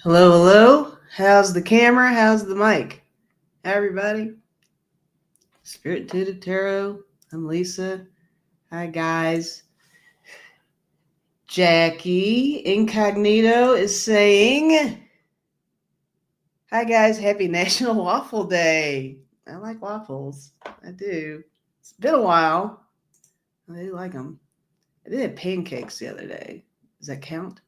Hello, hello. How's the camera? How's the mic? Hi, everybody. Spirit to the Tarot. I'm Lisa. Hi, guys. Jackie Incognito is saying, hi, guys. Happy National Waffle Day. I like waffles. I do. It's been a while. I do like them. I did have pancakes the other day. Does that count?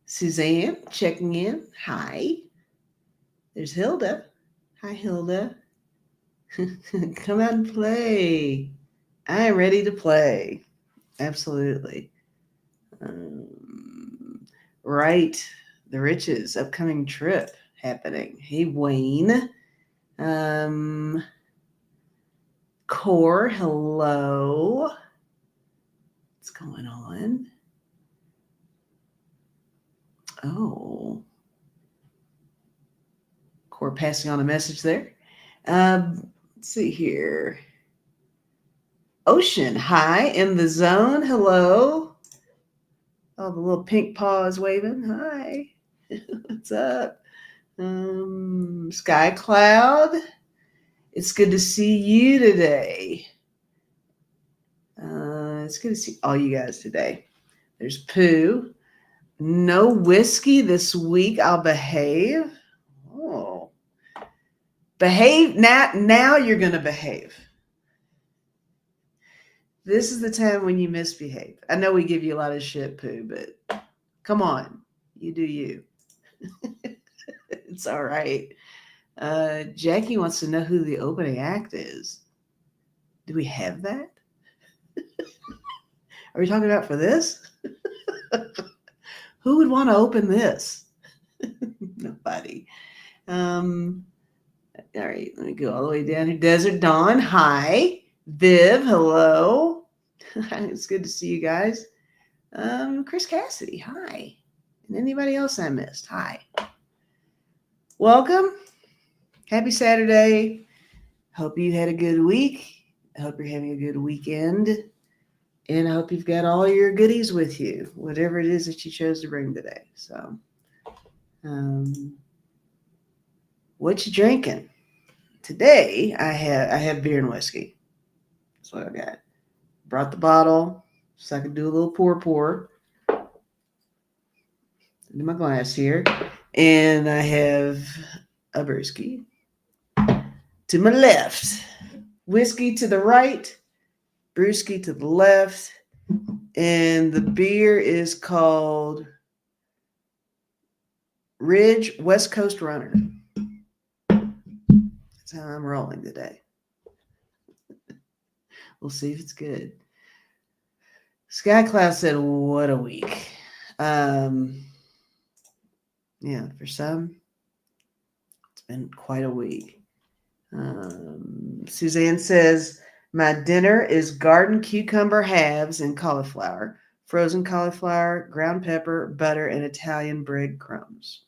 Suzanne checking in. Hi. There's Hilda. Hi, Hilda. Come out and play. I am ready to play. Absolutely. Right. The Riches upcoming trip happening. Hey, Wayne. Um, Core, hello. What's going on? Oh. Core passing on a message there. Let's see here. Ocean, hi, in the zone. Hello. Oh, the little pink paw is waving. Hi. What's up? Sky Cloud. It's good to see you today. It's good to see all you guys today. There's Pooh. No whiskey this week. I'll behave. Oh. Behave now. Now you're going to behave. This is the time when you misbehave. I know we give you a lot of shit, Pooh, but come on. You do you. It's all right. Jackie wants to know who the opening act is. Do we have that? Are we talking about for this? Who would want to open this? Nobody. All right, let me go all the way down here. Desert Dawn, hi. Viv, hello. It's good to see you guys. Chris Cassidy, hi. And anybody else I missed, hi. Welcome. Happy Saturday. Hope you had a good week. I hope you're having a good weekend. And I hope you've got all your goodies with you, whatever it is that you chose to bring today. So, what you drinking? Today, I have beer and whiskey. That's what I got. Brought the bottle so I could do a little pour into my glass here. And I have a brewski to my left, whiskey to the right, brewski to the left, and the beer is called Ridge West Coast Runner. That's how I'm rolling today. We'll see if it's good. Sky Cloud said, what a week. Yeah, for some, it's been quite a week. Suzanne says, my dinner is garden cucumber halves and cauliflower, frozen cauliflower, ground pepper, butter, and Italian breadcrumbs.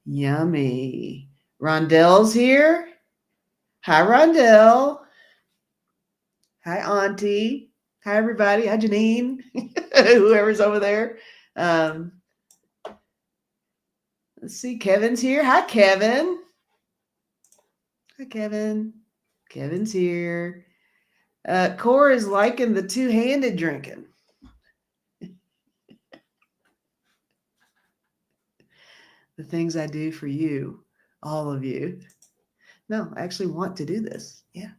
Yummy. Rondell's here. Hi, Rondell. Hi, Auntie. Hi, everybody. Hi, Janine. Whoever's over there. Let's see. Kevin's here. Hi, Kevin. Hi, Kevin. Kevin's here. Core is liking the two-handed drinking. The things I do for you, all of you. No, I actually want to do this. Yeah.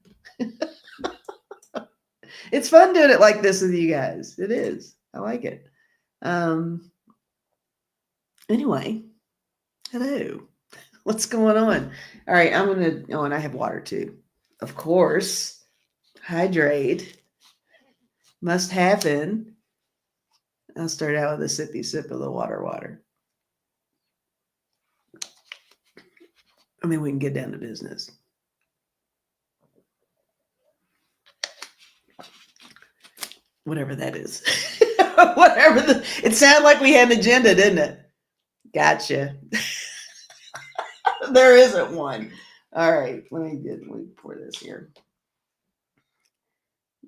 It's fun doing it like this with you guys. It is. I like it. Anyway, hello. What's going on? All right, and I have water too. Of course. Hydrate. Must happen. I'll start out with a sippy sip of the water. And then we can get down to business. Whatever that is. It sounded like we had an agenda, didn't it? Gotcha. There isn't one. All right, let me pour this here.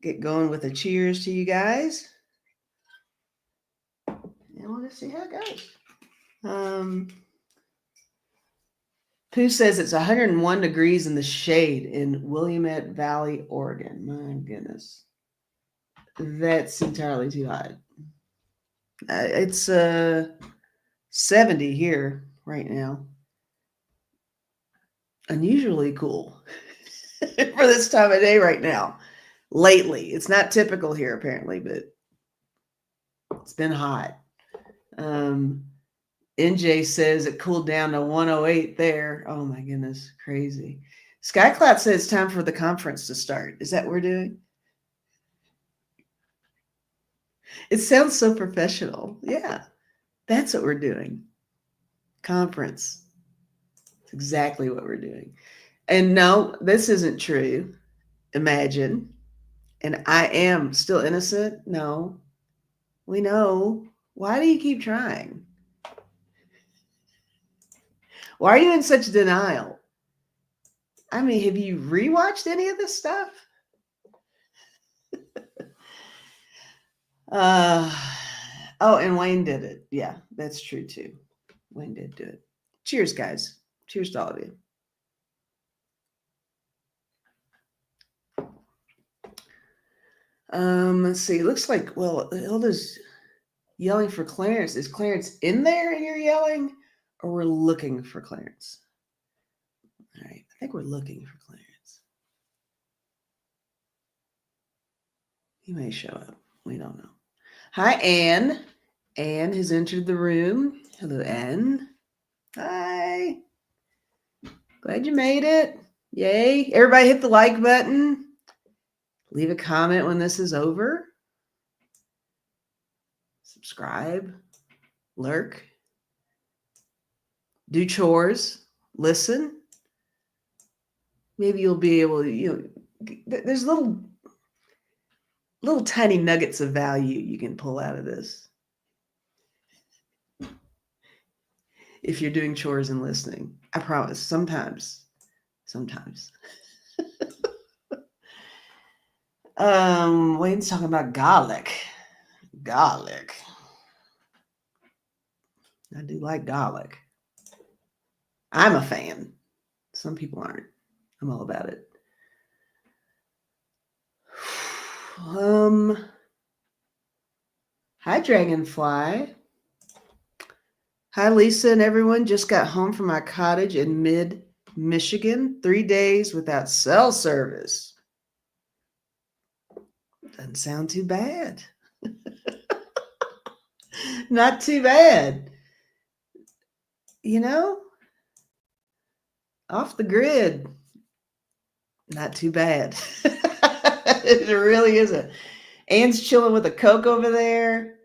get going with a cheers to you guys. And we'll just see how it goes. Pooh says it's 101 degrees in the shade in Willamette Valley, Oregon. My goodness. That's entirely too hot. It's 70 here right now. Unusually cool for this time of day right now. Lately. It's not typical here apparently, but it's been hot. NJ says it cooled down to 108 there. Oh my goodness, crazy. Skycloud says it's time for the conference to start. Is that what we're doing? It sounds so professional. Yeah, that's what we're doing. Conference. It's exactly what we're doing. And no, this isn't true. Imagine. And I am still innocent. No, we know. Why do you keep trying? Why are you in such denial? I mean, have you rewatched any of this stuff? Oh, and Wayne did it. Yeah, that's true too. Wayne did do it. Cheers, guys. Cheers to all of you. Let's see. Looks like, well, Hilda's yelling for Clarence. Is Clarence in there and you're yelling? Or we're looking for Clarence? All right. I think we're looking for Clarence. He may show up. We don't know. Hi, Anne. Anne has entered the room. Hello, Anne. Hi. Glad you made it. Yay. Everybody hit the like button. Leave a comment when this is over. Subscribe. Lurk. Do chores. Listen. Maybe you'll be able to, there's little tiny nuggets of value you can pull out of this. If you're doing chores and listening, I promise. Sometimes. Wayne's talking about garlic. I do like garlic. I'm a fan. Some people aren't. I'm all about it. Hi, Dragonfly. Hi, Lisa and everyone. Just got home from my cottage in mid-Michigan. 3 days without cell service. Doesn't sound too bad. Not too bad. Off the grid. Not too bad. It really isn't. Anne's chilling with a Coke over there.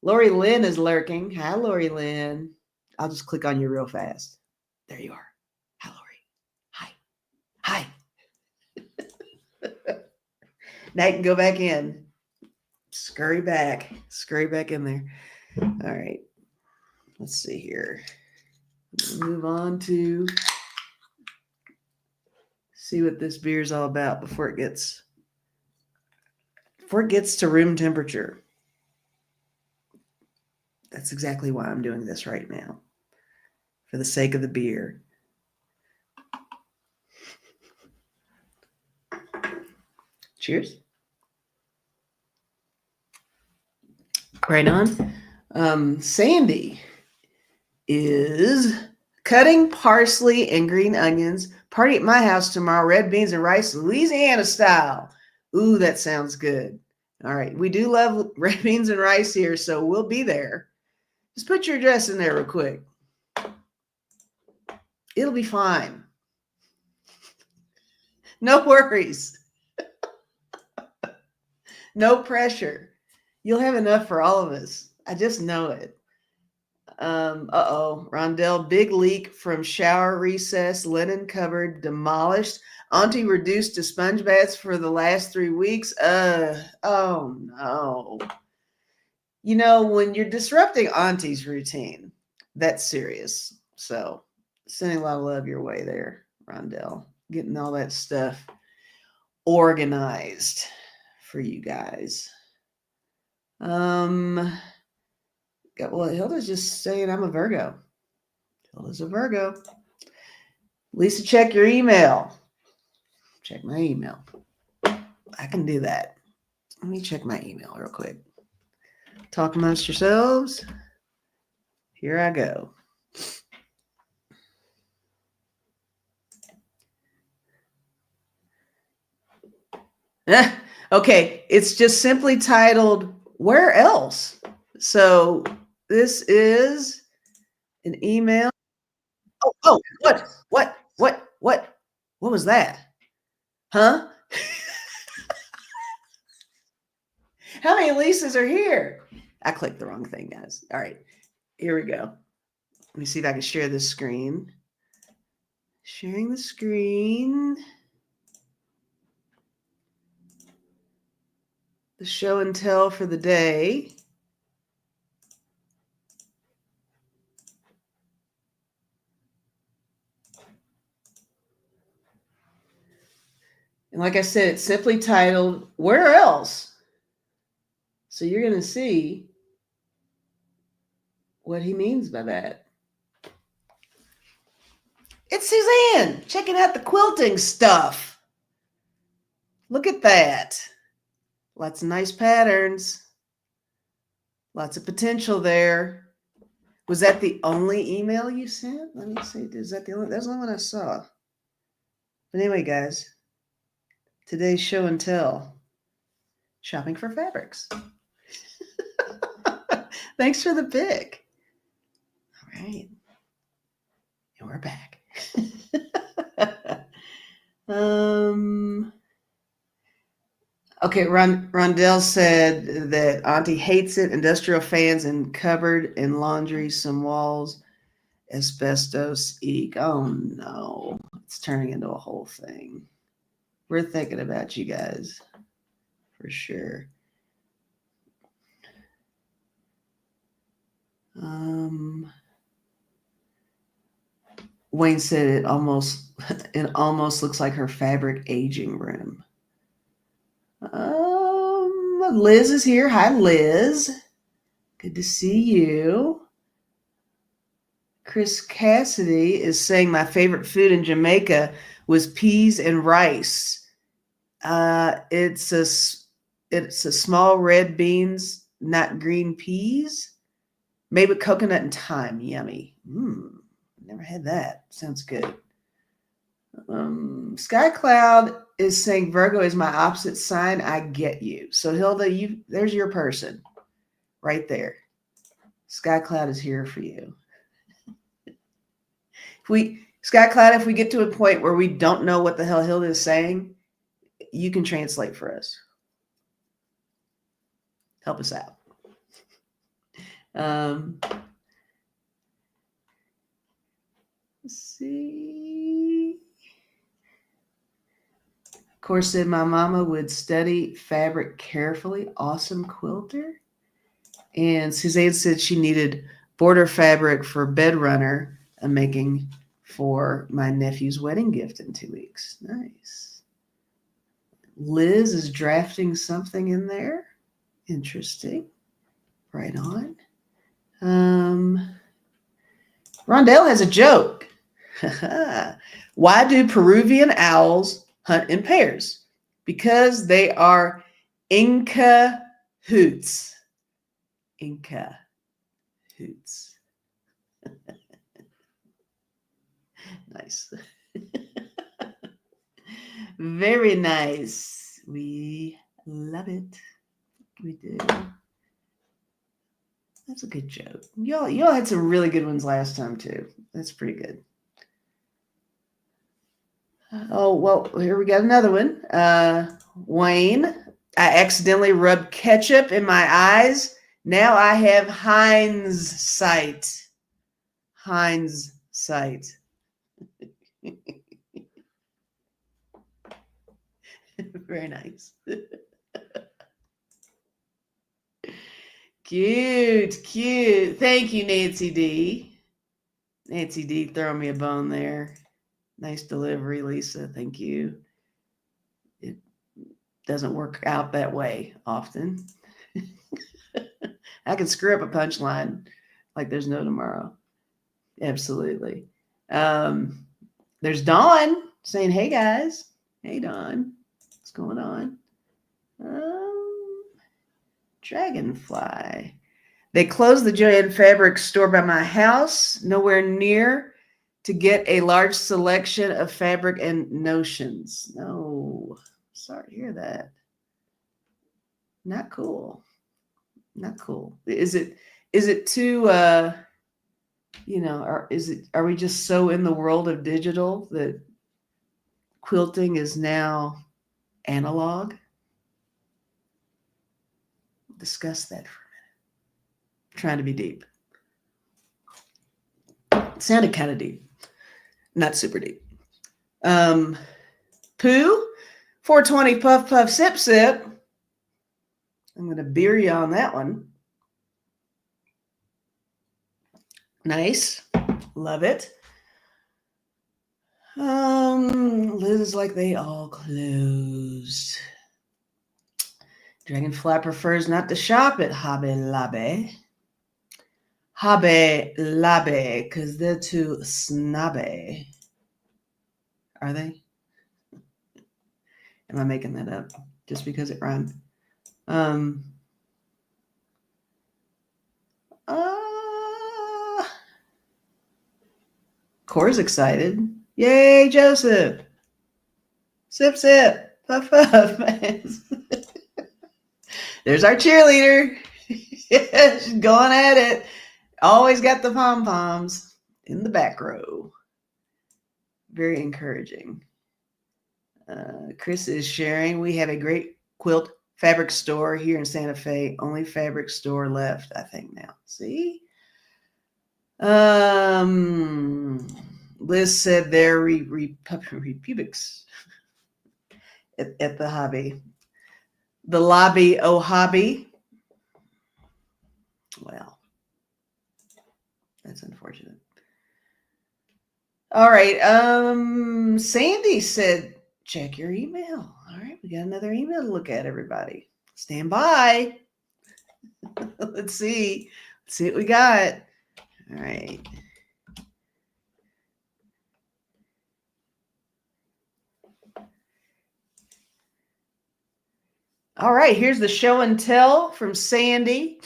Lori Lynn is lurking. Hi, Lori Lynn. I'll just click on you real fast. There you are. Hi, Lori. Hi. Now you can go back in. Scurry back in there. All right. Let's see here. Move on to see what this beer is all about before it gets to room temperature. That's exactly why I'm doing this right now. For the sake of the beer. Cheers. Right on. Sandy is cutting parsley and green onions. Party at my house tomorrow. Red beans and rice, Louisiana style. Ooh, that sounds good. All right. We do love red beans and rice here, so we'll be there. Just put your address in there real quick. It'll be fine. No worries. No pressure. You'll have enough for all of us. I just know it. Rondell, big leak from shower recess, linen cupboard demolished. Auntie reduced to sponge baths for the last 3 weeks. Oh no. When you're disrupting Auntie's routine, that's serious. So sending a lot of love your way there, Rondell. Getting all that stuff organized for you guys. Well, Hilda's just saying I'm a Virgo. Hilda's a Virgo. Lisa, check your email. Check my email. I can do that. Let me check my email real quick. Talk amongst yourselves. Here I go. Okay, it's just simply titled Where Else? So this is an email. Oh, what was that? Huh? How many Lisas are here? I clicked the wrong thing, guys. All right, here we go. Let me see if I can share this screen. Sharing the screen. The show and tell for the day. And like I said, it's simply titled Where Else? So you're going to see what he means by that. It's Suzanne checking out the quilting stuff. Look at that. Lots of nice patterns. Lots of potential there. Was that the only email you sent? Let me see. Is that the only? That's the only one I saw. But anyway, guys, today's show and tell. Shopping for fabrics. Thanks for the pick. All right. And we're back. Okay, Rondell said that Auntie hates it. Industrial fans in cupboard and laundry, some walls, asbestos, eek. Oh no, it's turning into a whole thing. We're thinking about you guys for sure. Wayne said it almost looks like her fabric aging room. Liz is here. Hi, Liz. Good to see you. Chris Cassidy is saying my favorite food in Jamaica was peas and rice. It's a small red beans, not green peas, made with coconut and thyme. Yummy. Never had that. Sounds good. Sky Cloud is saying Virgo is my opposite sign. I get you. So Hilda, there's your person right there. Sky Cloud is here for you. Sky Cloud, if we get to a point where we don't know what the hell Hilda is saying, you can translate for us. Help us out. Let's see. Of course, said my mama would study fabric carefully. Awesome quilter. And Suzanne said she needed border fabric for bed runner I'm making for my nephew's wedding gift in 2 weeks. Nice. Liz is drafting something in there. Interesting. Right on. Rondell has a joke. Why do Peruvian owls hunt in pairs? Because they are Inca hoots. Inca hoots. Nice. Very nice. We love it. We do. That's a good joke. Y'all had some really good ones last time too. That's pretty good. Oh, well, here we got another one. Wayne, I accidentally rubbed ketchup in my eyes. Now I have Heinz sight. Heinz sight. Very nice. Cute. Thank you, Nancy D. Nancy D throwing me a bone there. Nice delivery, Lisa. Thank you. Doesn't work out that way often. I can screw up a punchline like there's no tomorrow. Absolutely. There's Dawn saying, hey guys. Hey Dawn. What's going on? Dragonfly. They closed the Joanne Fabric store by my house, nowhere near to get a large selection of fabric and notions. No, sorry to hear that. Not cool. Not cool. Is it too are we just so in the world of digital that quilting is now analog? Discuss that for a minute. I'm trying to be deep. It sounded kind of deep. Not super deep. Pooh, 420 puff puff sip sip. I'm going to beer you on that one. Nice. Love it. Liz is like they all closed. Dragonfly prefers not to shop at Hobby Lobby. Hobby Lobby, because they're too snobby. Are they? Am I making that up just because it rhymed? Core's excited. Yay, Joseph. Sip, sip. Puff, puff. There's our cheerleader. She's going at it. Always got the pom-poms in the back row. Very encouraging. Chris is sharing. We have a great quilt fabric store here in Santa Fe. Only fabric store left, I think, now. See? Liz said they're repubics at the hobby. The lobby, oh hobby. Well, that's unfortunate. All right. Sandy said, check your email. All right, we got another email to look at, everybody. Stand by. Let's see. Let's see what we got. All right. All right, here's the show and tell from Sandy.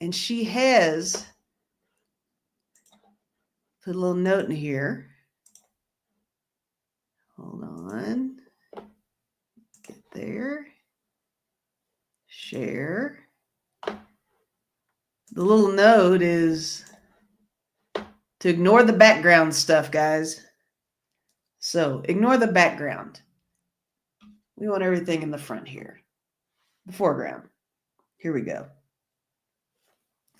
And she has put a little note in here. Hold on. Get there. Share. The little note is to ignore the background stuff, guys. So ignore the background. We want everything in the front here. The foreground. Here we go.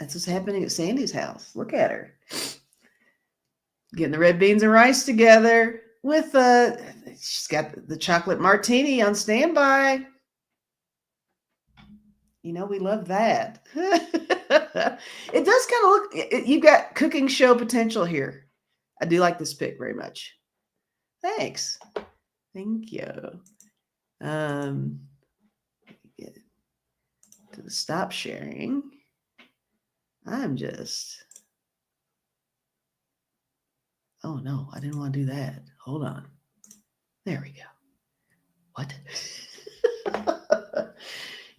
That's what's happening at Sandy's house. Look at her. Getting the red beans and rice together with she's got the chocolate martini on standby. You know, we love that. It does kind of look, you've got cooking show potential here. I do like this pic very much. Thanks. Thank you. Get to the stop sharing. I'm just, oh no, I didn't want to do that. Hold on. There we go. What?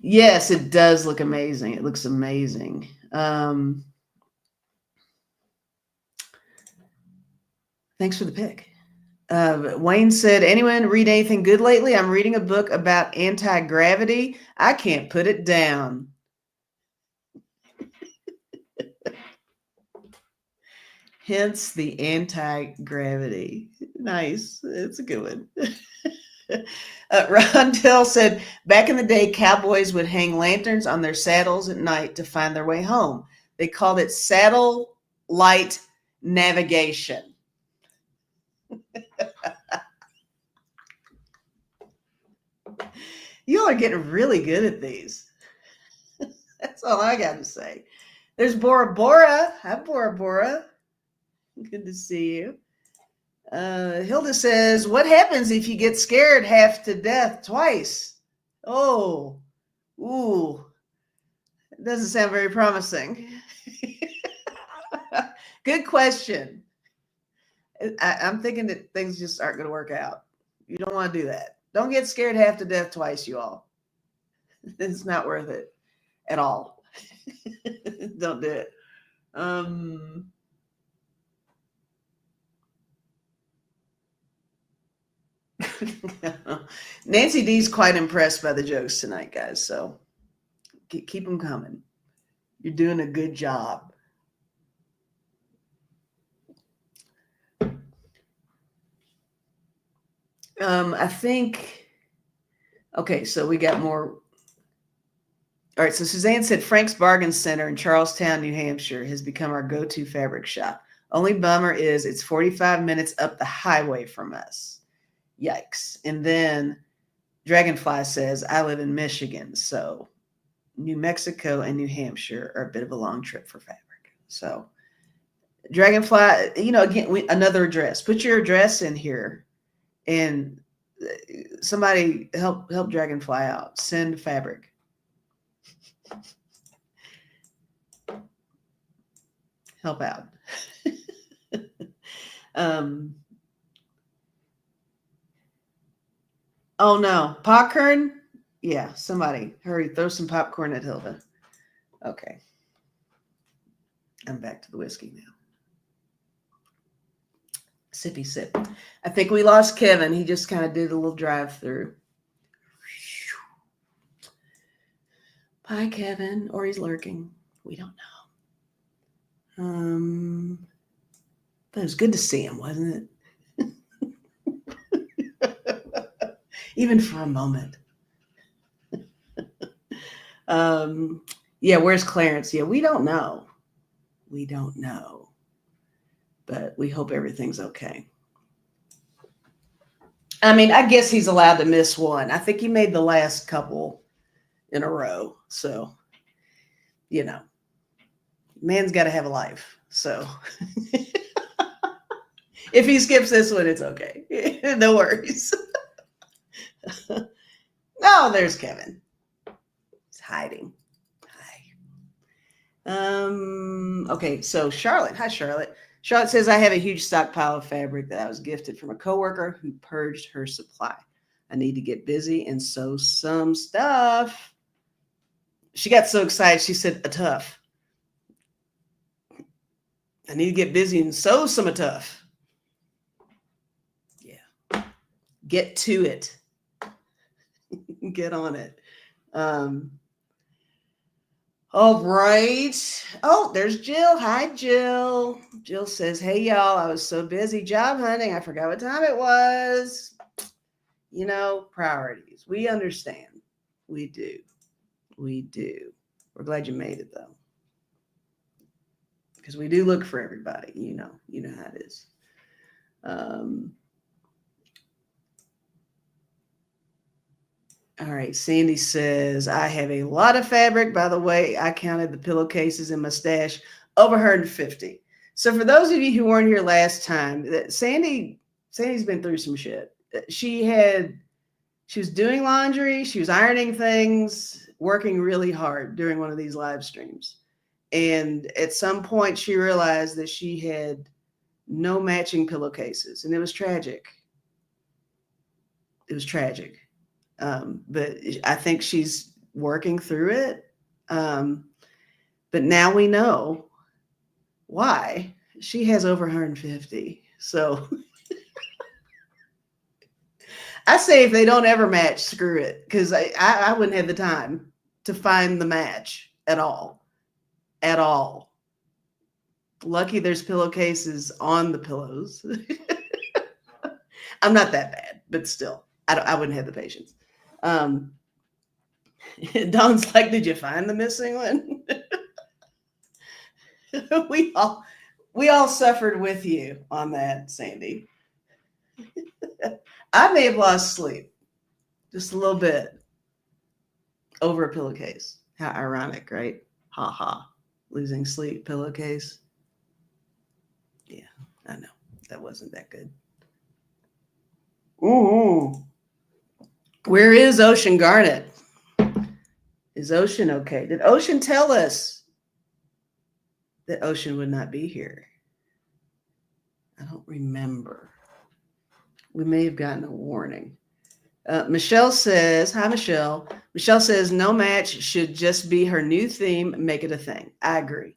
Yes, it does look amazing. It looks amazing. Thanks for the pick. Wayne said, anyone read anything good lately? I'm reading a book about anti-gravity. I can't put it down. Hence the anti-gravity. Nice. It's a good one. Rondell said, back in the day, cowboys would hang lanterns on their saddles at night to find their way home. They called it saddle light navigation. You all are getting really good at these. That's all I got to say. There's Bora Bora. Hi, Bora Bora. Good to see you. Hilda says, what happens if you get scared half to death twice? Oh, ooh, it doesn't sound very promising. Good question. I'm thinking that things just aren't going to work out. You don't want to do that. Don't get scared half to death twice, you all. It's not worth it at all. Don't do it. Um, Nancy D's quite impressed by the jokes tonight, guys. So keep them coming. You're doing a good job. I think. Okay, so we got more. All right, so Suzanne said Frank's Bargain Center in Charlestown, New Hampshire has become our go-to fabric shop. Only bummer is it's 45 minutes up the highway from us. Yikes. And then Dragonfly says, I live in Michigan, so New Mexico and New Hampshire are a bit of a long trip for fabric. So Dragonfly, again, another address. Put your address in here, and somebody help Dragonfly out. Send fabric. Help out. um, oh no, popcorn. Yeah, somebody hurry, throw some popcorn at Hilda. Okay, I'm back to the whiskey now. Sippy sip. I think we lost Kevin. He just kind of did a little drive through. Bye, Kevin. Or he's lurking. We don't know. But it was good to see him, wasn't it? Even for a moment. Yeah, where's Clarence? Yeah, we don't know. We don't know. But we hope everything's okay. I mean, I guess he's allowed to miss one. I think he made the last couple in a row. So, man's got to have a life. So, if he skips this one, it's okay. No worries. Oh, there's Kevin. He's hiding. Hi. Okay, so Charlotte. Hi, Charlotte. Charlotte says, I have a huge stockpile of fabric that I was gifted from a coworker who purged her supply. I need to get busy and sew some stuff. She got so excited, she said, a tough. I need to get busy and sew some a tough. Yeah. Get to it. Get on it. All right. Oh, there's Jill. Hi, Jill. Jill says, hey, y'all, I was so busy job hunting. I forgot what time it was. Priorities. We understand. We do. We do. We're glad you made it, though. Because we do look for everybody. You know how it is. All right. Sandy says, I have a lot of fabric. By the way, I counted the pillowcases in my stash, over 150. So for those of you who weren't here last time, Sandy's been through some shit. She was doing laundry. She was ironing things, working really hard during one of these live streams. And at some point she realized that she had no matching pillowcases, and it was tragic. It was tragic. But I think she's working through it. But now we know why. She has over 150. So I say if they don't ever match, screw it. Because I wouldn't have the time to find the match at all. At all. Lucky there's pillowcases on the pillows. I'm not that bad, but still, I wouldn't have the patience. Don's like, did you find the missing one? we all suffered with you on that, Sandy. I may have lost sleep just a little bit over a pillowcase. How ironic, right? Ha ha. Losing sleep, pillowcase. Yeah, I know. That wasn't that good. Ooh. Where is Ocean Garnet? Is Ocean okay? Did Ocean tell us that Ocean would not be here? I don't remember. We may have gotten a warning. Michelle says, hi, Michelle. Michelle says, no match should just be her new theme. Make it a thing. I agree.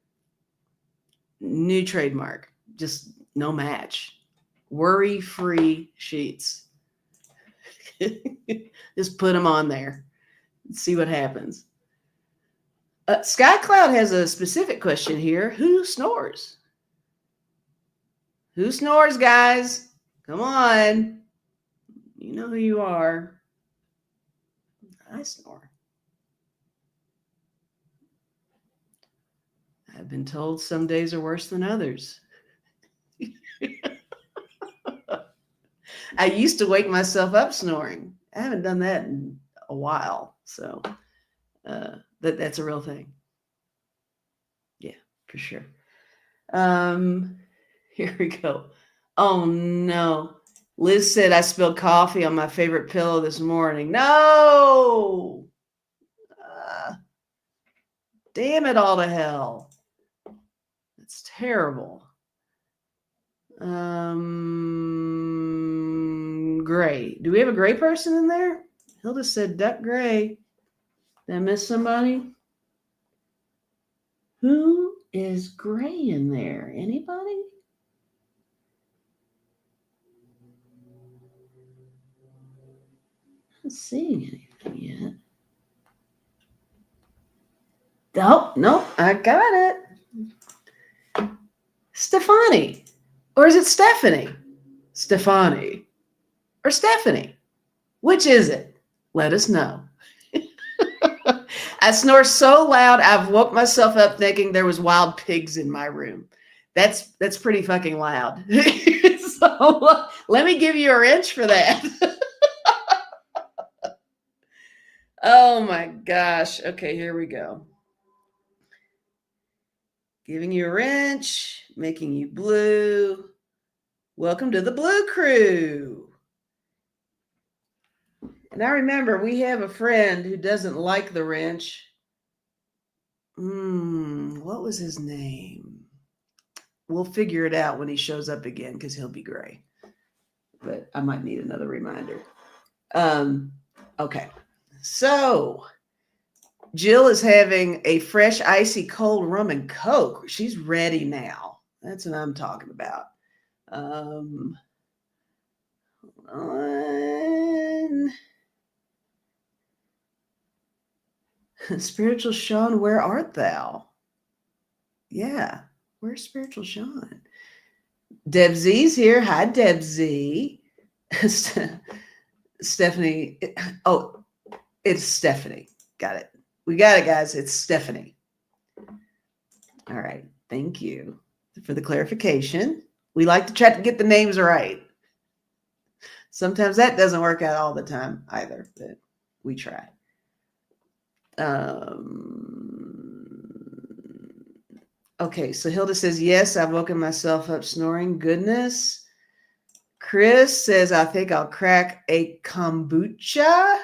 New trademark. Just no match. Worry-free sheets. Just put them on there. See what happens. Sky Cloud has a specific question here. Who snores? Who snores, guys? Come on. You know who you are. I snore. I've been told some days are worse than others. I used to wake myself up snoring. I haven't done that in a while. So that's a real thing. Yeah, for sure. Here we go. Oh no. Liz said I spilled coffee on my favorite pillow this morning. No. Damn it all to hell. That's terrible. Gray. Do we have a gray person in there? Hilda said duck gray. Did I miss somebody? Who is gray in there? Anybody? I'm not seeing anything yet. Oh, nope, I got it. Stefani. Or is it Stephanie? Stefani. Or Stephanie. Which is it? Let us know. I snore so loud I've woke myself up thinking there was wild pigs in my room. That's pretty fucking loud. So let me give you a wrench for that. Oh my gosh. Okay, here we go. Giving you a wrench, making you blue. Welcome to the Blue Crew. And I remember we have a friend who doesn't like the wrench. What was his name? We'll figure it out when he shows up again because he'll be gray. But I might need another reminder. Okay. So Jill is having a fresh, icy, cold rum and Coke. She's ready now. That's what I'm talking about. Hold on. Spiritual Sean, where art thou? Yeah, where's Spiritual Sean? Deb Z's here. Hi, Deb Z. Stephanie. Oh, it's Stephanie. Got it. We got it, guys. It's Stephanie. All right. Thank you for the clarification. We like to try to get the names right. Sometimes that doesn't work out all the time either, but we try. Okay, so Hilda says, yes, I've woken myself up snoring. Goodness. Chris says, I think I'll crack a kombucha.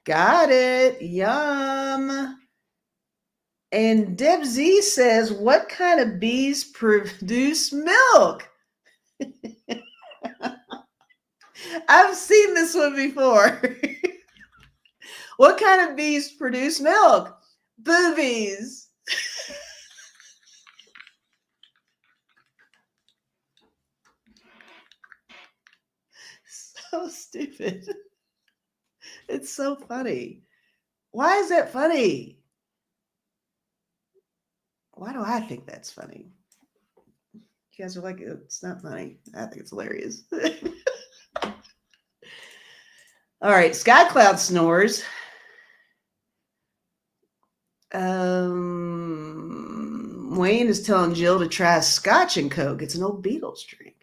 Got it. Yum. And Deb Z says, what kind of bees produce milk? I've seen this one before. What kind of bees produce milk? Boobies. So stupid. It's so funny. Why is that funny? Why do I think that's funny? You guys are like, it's not funny. I think it's hilarious. All right, Sky Cloud snores. Wayne is telling Jill to try Scotch and Coke. It's an old Beatles drink.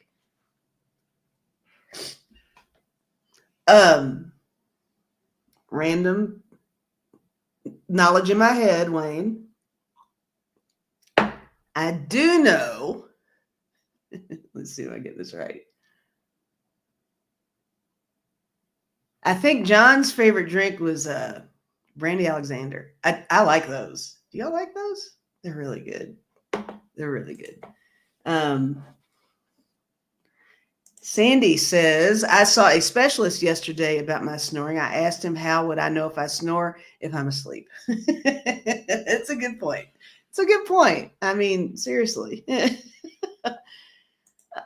Random knowledge in my head, Wayne. I do know. Let's see if I get this right. I think John's favorite drink was Brandy Alexander. I like those. Do y'all like those? They're really good. They're really good. Um, Sandy says, I saw a specialist yesterday about my snoring. I asked him, how would I know if I snore if I'm asleep? It's a good point. It's a good point. I mean, seriously.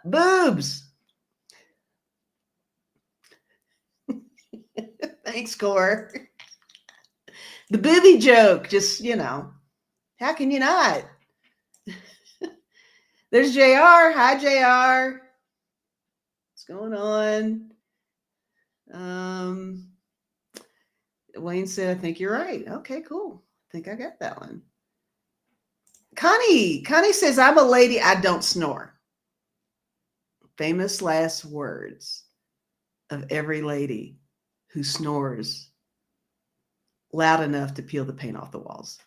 Boobs. Thanks, Core. The booby joke, just, how can you not? There's JR. Hi, JR. What's going on? Wayne said, I think you're right. Okay, cool. I think I got that one. Connie says, I'm a lady, I don't snore. Famous last words of every lady who snores loud enough to peel the paint off the walls.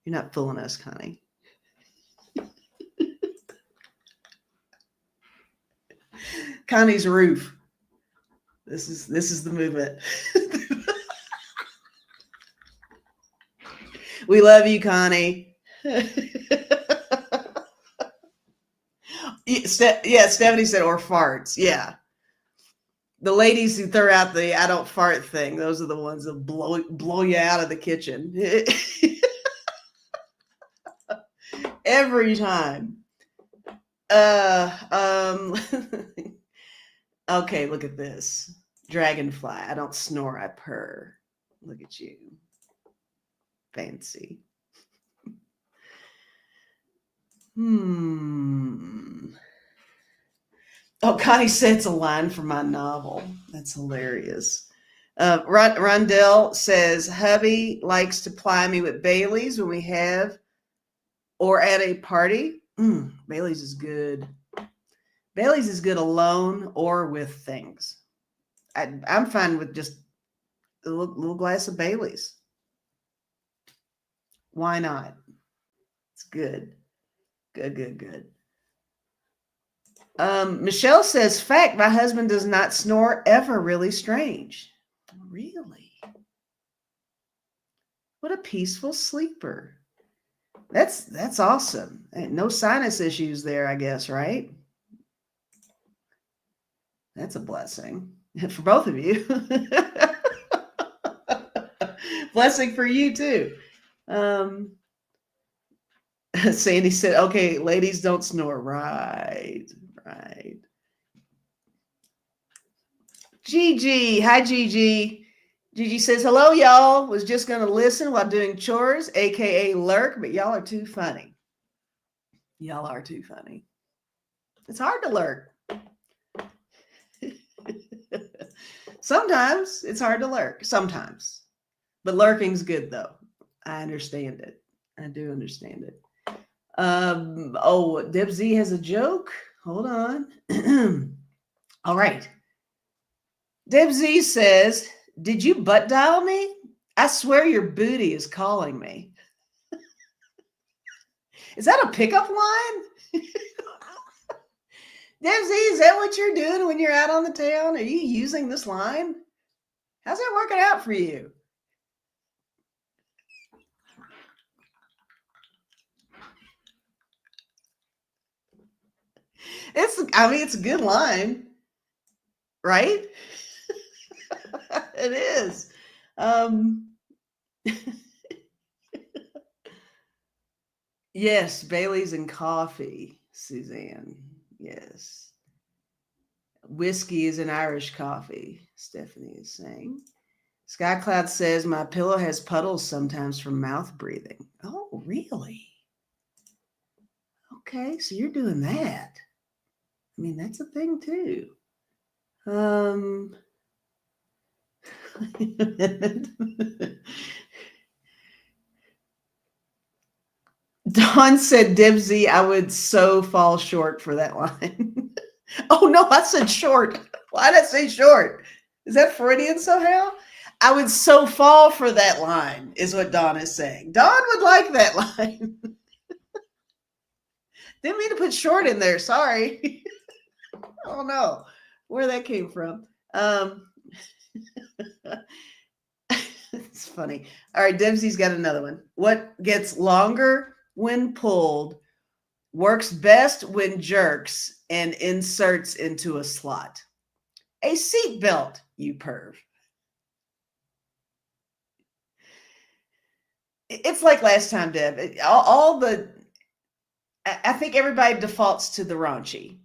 You're not fooling us, Connie. Connie's roof. This is the movement. We love you, Connie. Yeah, Stephanie said, or farts. Yeah. The ladies who throw out the I don't fart thing, those are the ones that blow you out of the kitchen. Every time. Okay, look at this. Dragonfly. I don't snore, I purr. Look at you. Fancy. Oh, Connie said it's a line from my novel. That's hilarious. Rondell says, hubby likes to ply me with Bailey's when we have or at a party. Bailey's is good. Bailey's is good alone or with things. I'm fine with just a little glass of Bailey's. Why not? It's good. Good. Michelle says, fact, my husband does not snore ever. Really strange. Really? What a peaceful sleeper. That's awesome. No sinus issues there, I guess, right? That's a blessing for both of you. Blessing for you too. Sandy said, okay, ladies don't snore. Right. Gigi. Hi, Gigi. Gigi says, hello, y'all. Was just going to listen while doing chores, aka lurk, but y'all are too funny. Y'all are too funny. It's hard to lurk. Sometimes it's hard to lurk. Sometimes. But lurking's good, though. I understand it. I do understand it. Deb Z has a joke. Hold on. All right. Deb Z says, did you butt dial me? I swear your booty is calling me. Is that a pickup line? Deb Z, is that what you're doing when you're out on the town? Are you using this line? How's that working out for you? It's a good line, right? It is. Yes, Bailey's and coffee, Suzanne. Yes. Whiskey is an Irish coffee, Stephanie is saying. Skycloud says, my pillow has puddles sometimes from mouth breathing. Oh, really? Okay, so you're doing that. I mean, that's a thing too. Dawn said, Dibsy, I would so fall short for that line. Oh, no, I said short. Why did I say short? Is that Freudian somehow? I would so fall for that line, is what Dawn is saying. Dawn would like that line. Didn't mean to put short in there. Sorry. I don't know where that came from. It's funny. All right, Dempsey's got another one. What gets longer when pulled, works best when jerks, and inserts into a slot? A seatbelt, you perv. It's like last time, Deb. All the, I think everybody defaults to the raunchy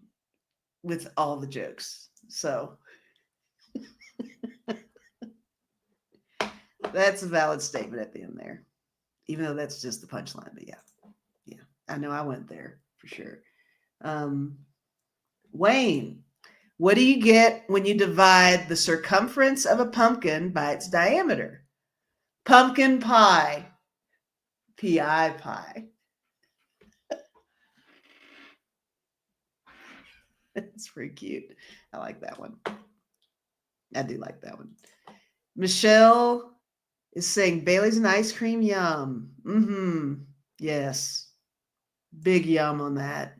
with all the jokes. So that's a valid statement at the end there, even though that's just the punchline. But yeah, I know I went there for sure. Wayne, what do you get when you divide the circumference of a pumpkin by its diameter? Pumpkin pie. Pi pie. It's pretty cute. I like that one. I do like that one. Michelle is saying Bailey's and ice cream, yum. Mm-hmm. Yes. Big yum on that.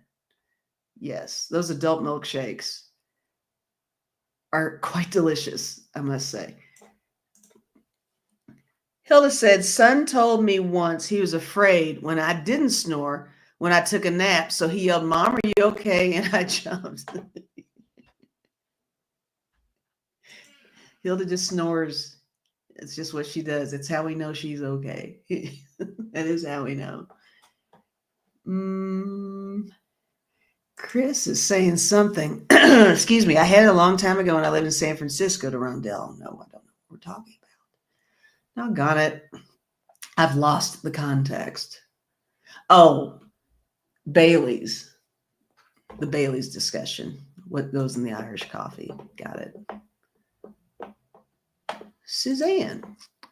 Yes. Those adult milkshakes are quite delicious, I must say. Hilda said, son told me once he was afraid when I didn't snore when I took a nap. So he yelled, Mom, are you okay? And I jumped. Hilda just snores. It's just what she does. It's how we know she's okay. That is how we know. Chris is saying something. Excuse me. I had it a long time ago when I lived in San Francisco to Rondell. No, I don't know what we're talking about. Doggone it. I've lost the context. Oh, Bailey's. The Bailey's discussion. What goes in the Irish coffee. Got it. Suzanne.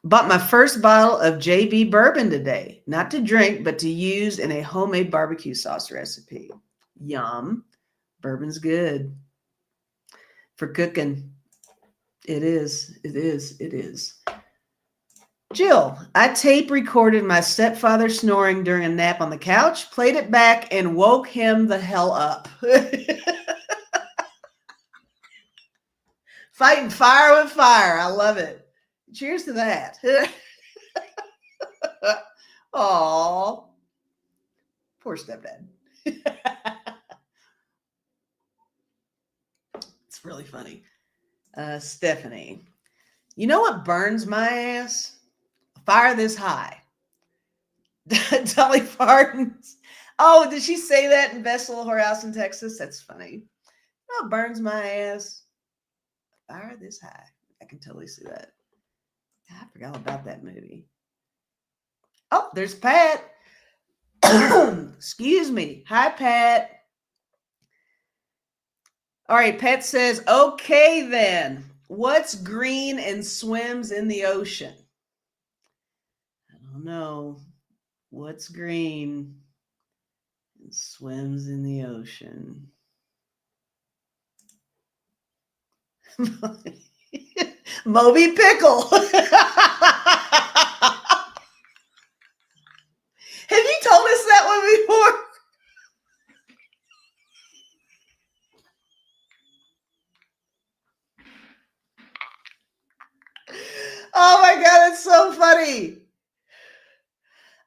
Bought my first bottle of JB bourbon today. Not to drink, but to use in a homemade barbecue sauce recipe. Yum. Bourbon's good. For cooking. It is. It is. It is. Jill, I tape recorded my stepfather snoring during a nap on the couch, played it back, and woke him the hell up. Fighting fire with fire. I love it. Cheers to that. Aw. Poor stepdad. It's really funny. Stephanie, you know what burns my ass? Fire this high. Dolly Parton's. Oh, did she say that in Best Little Whorehouse in Texas? That's funny. You know what burns my ass? Fire this high. I can totally see that. I forgot about that movie. Oh, there's Pat. Excuse me. Hi, Pat. All right, Pat says, okay then. What's green and swims in the ocean? I don't know. What's green and swims in the ocean? Moby Pickle. Have you told us that one before? Oh my God, it's so funny.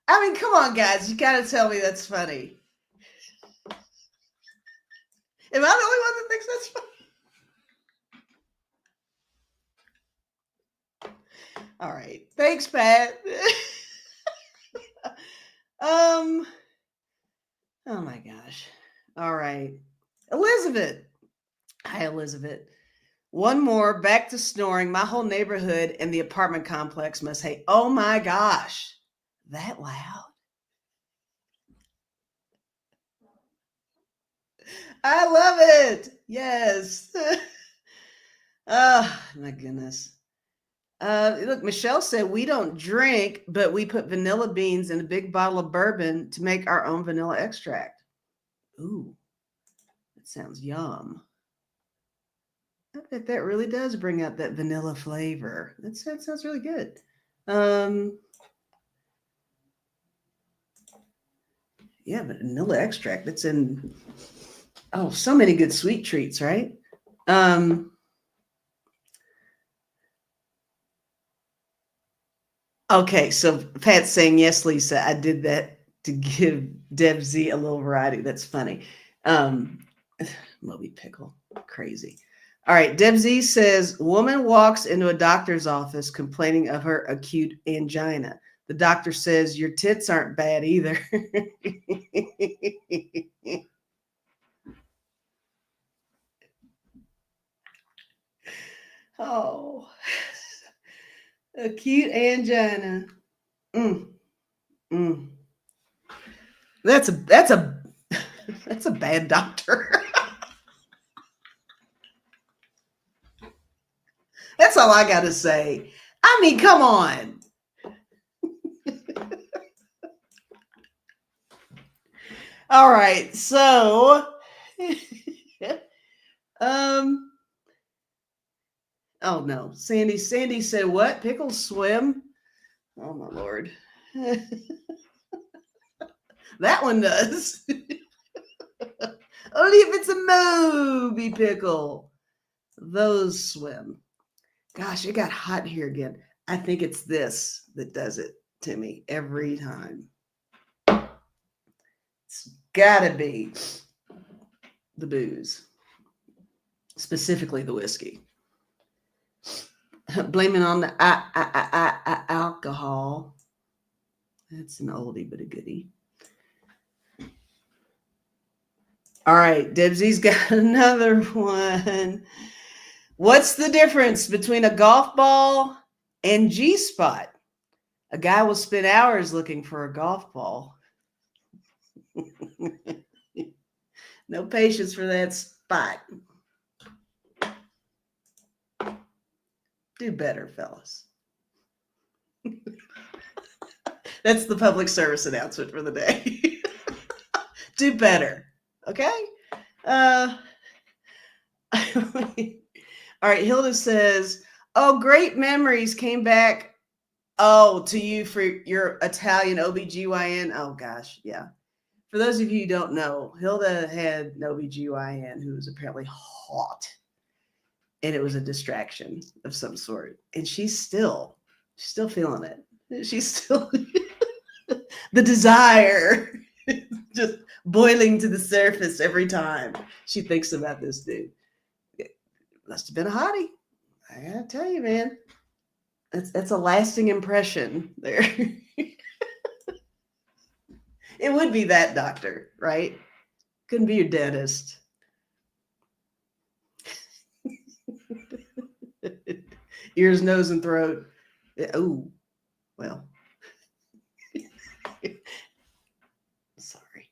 I mean, come on, guys. You got to tell me that's funny. Am I the only one that thinks that's funny? All right. Thanks, Pat. Oh my gosh. All right. Elizabeth. Hi, Elizabeth. One more, back to snoring. My whole neighborhood and the apartment complex must hate. Oh my gosh. That loud? I love it. Yes. Oh my goodness. Look, Michelle said we don't drink, but we put vanilla beans in a big bottle of bourbon to make our own vanilla extract. Ooh, that sounds yum. I bet that really does bring out that vanilla flavor. That sounds really good. Yeah, but vanilla extract, that's in, oh, so many good sweet treats, right? Okay, so Pat's saying, yes, Lisa, I did that to give Deb Z a little variety. That's funny. Um, Moby Pickle, crazy. All right, Deb Z says, woman walks into a doctor's office complaining of her acute angina. The doctor says, your tits aren't bad either. Oh, acute angina. Mm, mm. That's a that's a bad doctor. That's all I gotta say. I mean, come on. All right, so um oh no. Sandy said what? Pickles swim? Oh my lord. That one does. Only if it's a Moby pickle. Those swim. Gosh, it got hot here again. I think it's this that does it to me every time. It's gotta be the booze, specifically the whiskey. Blaming on the alcohol. That's an oldie but a goodie. All right, Debsy's got another one. What's the difference between a golf ball and G-spot? A guy will spend hours looking for a golf ball. No patience for that spot. Do better, fellas. That's the public service announcement for the day. Do better. Okay? All right, Hilda says, oh, great memories came back. Oh, to you for your Italian OBGYN. Oh, gosh, yeah. For those of you who don't know, Hilda had an OBGYN who was apparently hot. And it was a distraction of some sort. And she's still feeling it. She's still the desire just boiling to the surface every time she thinks about this dude. It must have been a hottie. I gotta tell you, man. That's a lasting impression there. It would be that doctor, right? Couldn't be your dentist. Ears, nose, and throat. Oh, well. Sorry.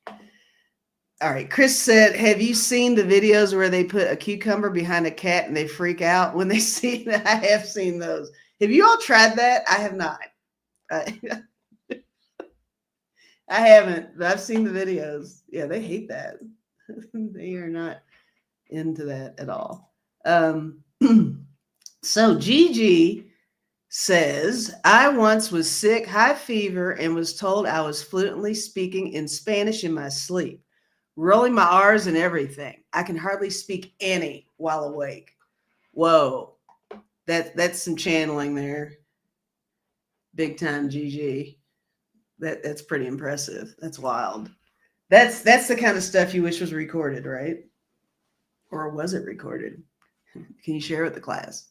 All right. Chris said, have you seen the videos where they put a cucumber behind a cat and they freak out when they see that? I have seen those. Have you all tried that? I have not. I haven't, but I've seen the videos. Yeah, they hate that. They are not into that at all. So Gigi says, I once was sick, high fever, and was told I was fluently speaking in Spanish in my sleep, rolling my R's and everything. I can hardly speak any while awake. Whoa, that's some channeling there. Big time, Gigi. That's pretty impressive. That's wild. That's the kind of stuff you wish was recorded, right? Or was it recorded? Can you share with the class?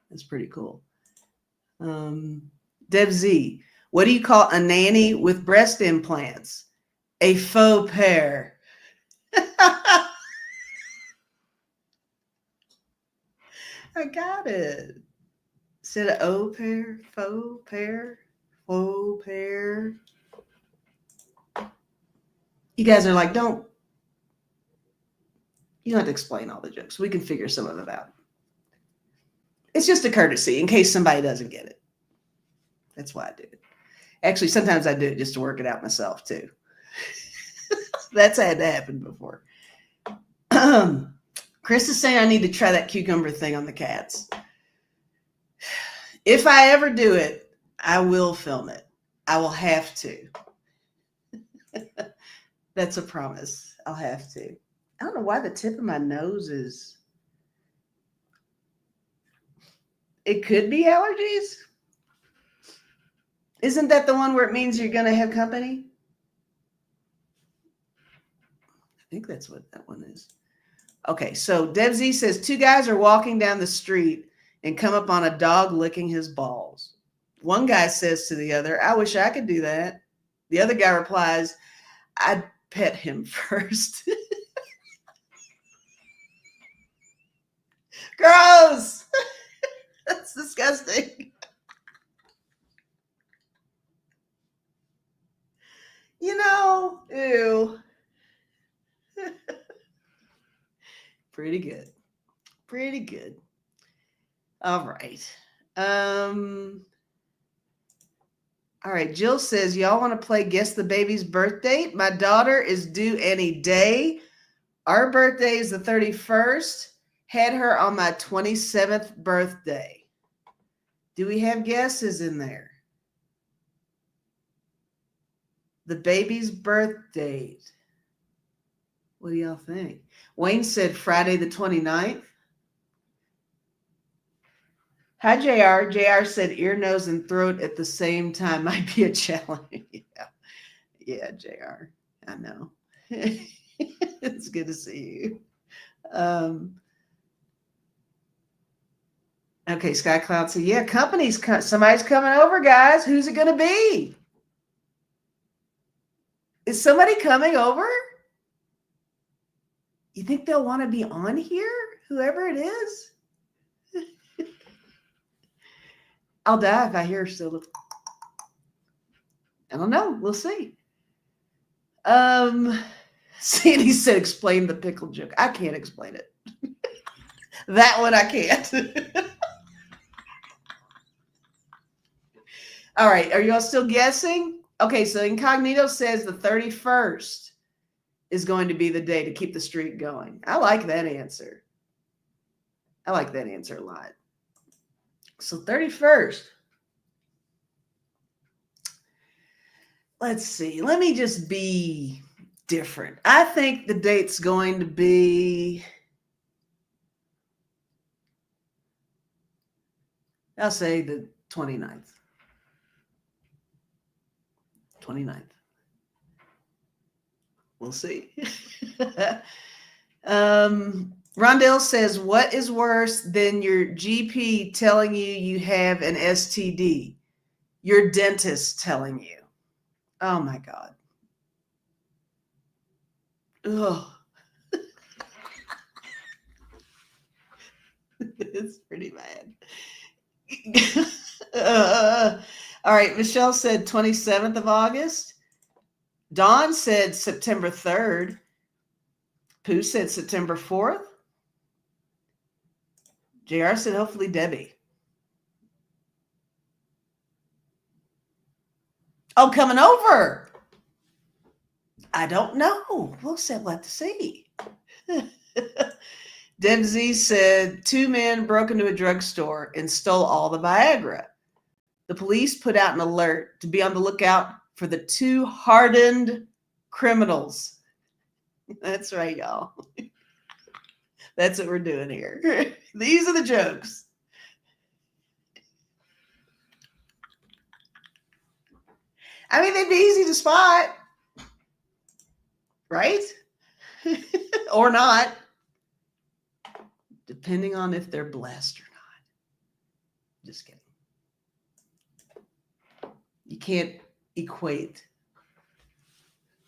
That's pretty cool. Deb Z, what do you call a nanny with breast implants? A faux pair. I got it. Instead of au pair, faux pair, faux pair. You guys are like, you don't have to explain all the jokes. We can figure some of them out. It's just a courtesy in case somebody doesn't get it. That's why I do it. Actually, sometimes I do it just to work it out myself too. That's had to happen before. Chris is saying I need to try that cucumber thing on the cats. If I ever do it, I will film it. I will have to. That's a promise. I'll have to. I don't know why the tip of my nose is. It could be allergies. Isn't that the one where it means you're going to have company? I think that's what that one is. Okay, so Deb Z says 2 guys are walking down the street and come up on a dog licking his balls. One guy says to the other, I wish I could do that. The other guy replies, I'd pet him first. Gross. That's disgusting. Ew. Pretty good. Pretty good. All right. All right. Jill says, y'all want to play Guess the Baby's Birth Date? My daughter is due any day. Our birthday is the 31st. Had her on my 27th birthday. Do we have guesses in there? The baby's birth date. What do y'all think? Wayne said Friday the 29th. Hi, JR. JR said ear, nose, and throat at the same time might be a challenge. Yeah, JR. I know. It's good to see you. Okay, Sky Cloud said, yeah, somebody's coming over, guys. Who's it going to be? Is somebody coming over? You think they'll want to be on here? Whoever it is? I'll die if I hear still. I don't know. We'll see. Sandy said, explain the pickle joke. I can't explain it. That one I can't. All right. Are y'all still guessing? Okay. So Incognito says the 31st is going to be the day to keep the streak going. I like that answer. I like that answer a lot. So 31st. Let's see. Let me just be different. I think the date's going to be, I'll say the 29th. 29th. We'll see. Rondell says, what is worse than your GP telling you have an STD? Your dentist telling you. Oh my God. Ugh. It's pretty bad. All right. Michelle said 27th of August. Dawn said September 3rd. Pooh said September 4th. JR said hopefully Debbie. Oh, coming over. I don't know. We'll have to see. Deb Z said 2 men broke into a drugstore and stole all the Viagra. The police put out an alert to be on the lookout for the 2 hardened criminals. That's right, y'all. That's what we're doing here. These are the jokes. I mean, they'd be easy to spot, right? Or not, depending on if they're blessed or not. Just kidding. You can't equate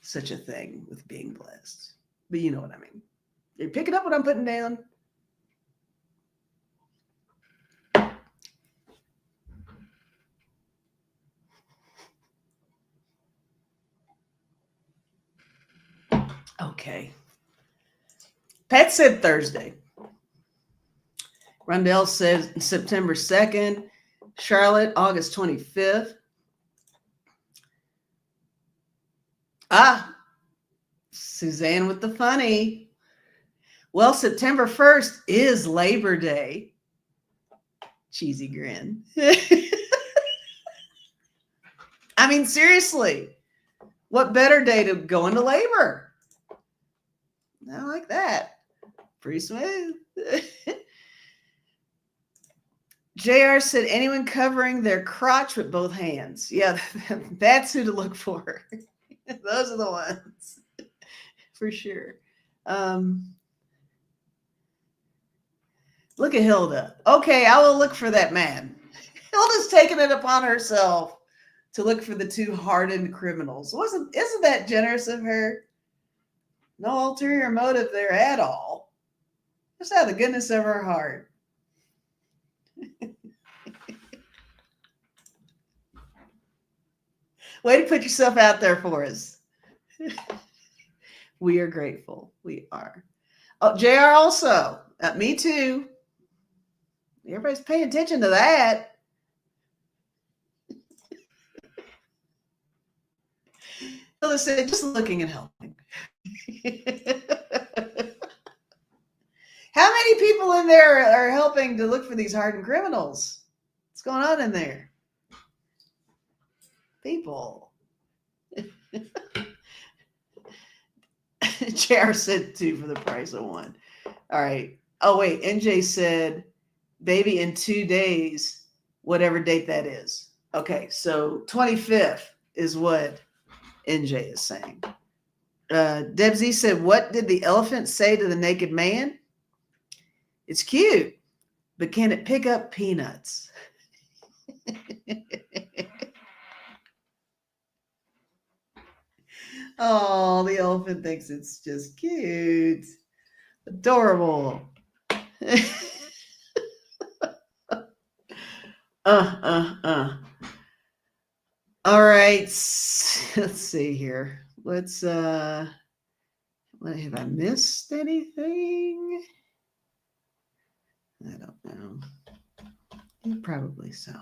such a thing with being blessed. But you know what I mean. You're picking up what I'm putting down. Okay. Pat said Thursday. Rondell says September 2nd. Charlotte, August 25th. Suzanne with the funny. Well, September 1st is Labor Day. Cheesy grin. I mean, seriously, what better day to go into labor? I like that. Pretty smooth. JR said, anyone covering their crotch with both hands. Yeah, that's who to look for. Those are the ones for sure. Look at Hilda. Okay, I will look for that man. Hilda's taken it upon herself to look for the two hardened criminals. Isn't that generous of her? No ulterior motive there at all. Just out of the goodness of her heart. Way to put yourself out there for us. We are grateful. We are. Oh, JR also. Me too. Everybody's paying attention to that. Hilda said, just looking and helping. How many people in there are helping to look for these hardened criminals? What's going on in there? People. JR said 2 for the price of 1. All right. Oh, wait. NJ said, baby, in 2 days, whatever date that is. Okay. So 25th is what NJ is saying. Deb Z said, what did the elephant say to the naked man? It's cute, but can it pick up peanuts? Oh, the elephant thinks it's just cute. Adorable. All right. Let's see here. Let's have I missed anything? I don't know. Probably so.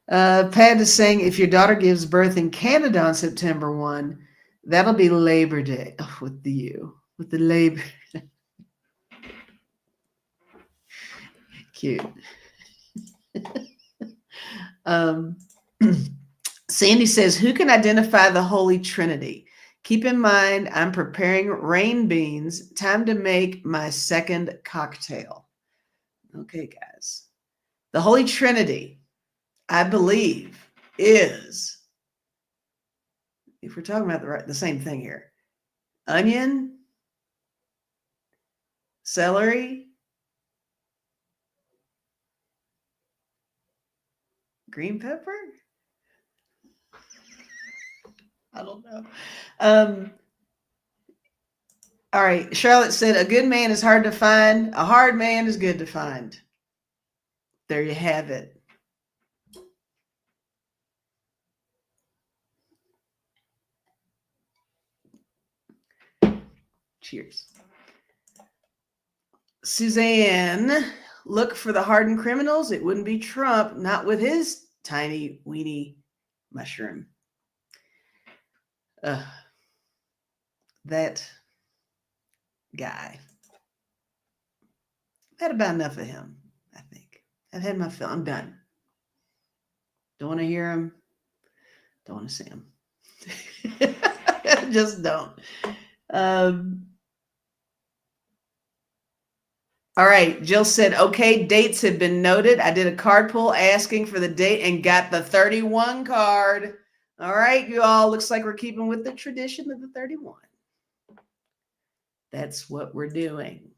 Pat is saying if your daughter gives birth in Canada on September 1, that'll be Labor Day. Oh, with the labor. Cute. Sandy says, who can identify the Holy Trinity? Keep in mind, I'm preparing rain beans. Time to make my second cocktail. Okay, guys. The Holy Trinity, I believe, is, if we're talking about the same thing here, onion, celery, green pepper. I don't know. All right. Charlotte said, a good man is hard to find. A hard man is good to find. There you have it. Cheers. Suzanne, look for the hardened criminals. It wouldn't be Trump, not with his tiny, weeny mushroom. That guy. I've had about enough of him, I think. I've had my fill. I'm done. Don't want to hear him. Don't want to see him. Just don't. All right. Jill said, okay, dates have been noted. I did a card pull asking for the date and got the 31 card. All right, you all. Looks like we're keeping with the tradition of the 31. That's what we're doing.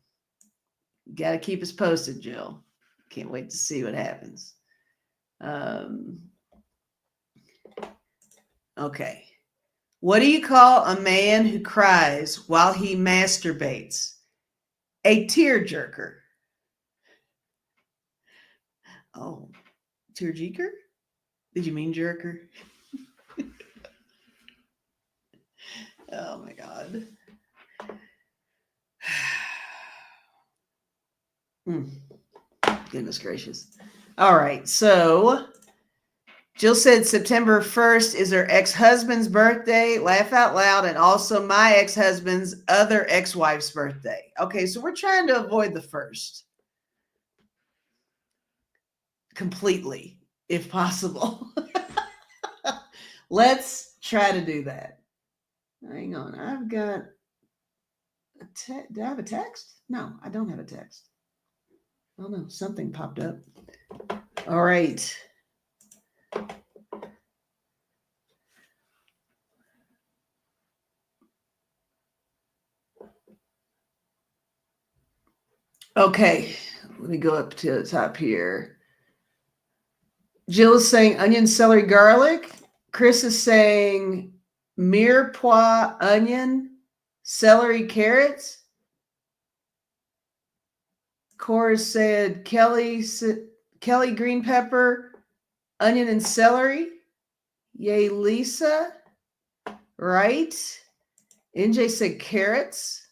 Got to keep us posted, Jill. Can't wait to see what happens. Okay. What do you call a man who cries while he masturbates? A tearjerker. Oh, tearjerker? Did you mean jerker? Oh my God. Goodness gracious. All right. So Jill said September 1st is her ex-husband's birthday. Laugh out loud. And also my ex-husband's other ex-wife's birthday. Okay. So we're trying to avoid the 1st. Completely, if possible. Let's try to do that. Hang on. I've got do I have a text? No, I don't have a text. Oh no, something popped up. All right. Okay, let me go up to the top here. Jill is saying onion, celery, garlic. Chris is saying mirepoix, onion, celery, carrots. Cora said Kelly, green pepper, onion, and celery. Yay, Lisa. Right. NJ said carrots.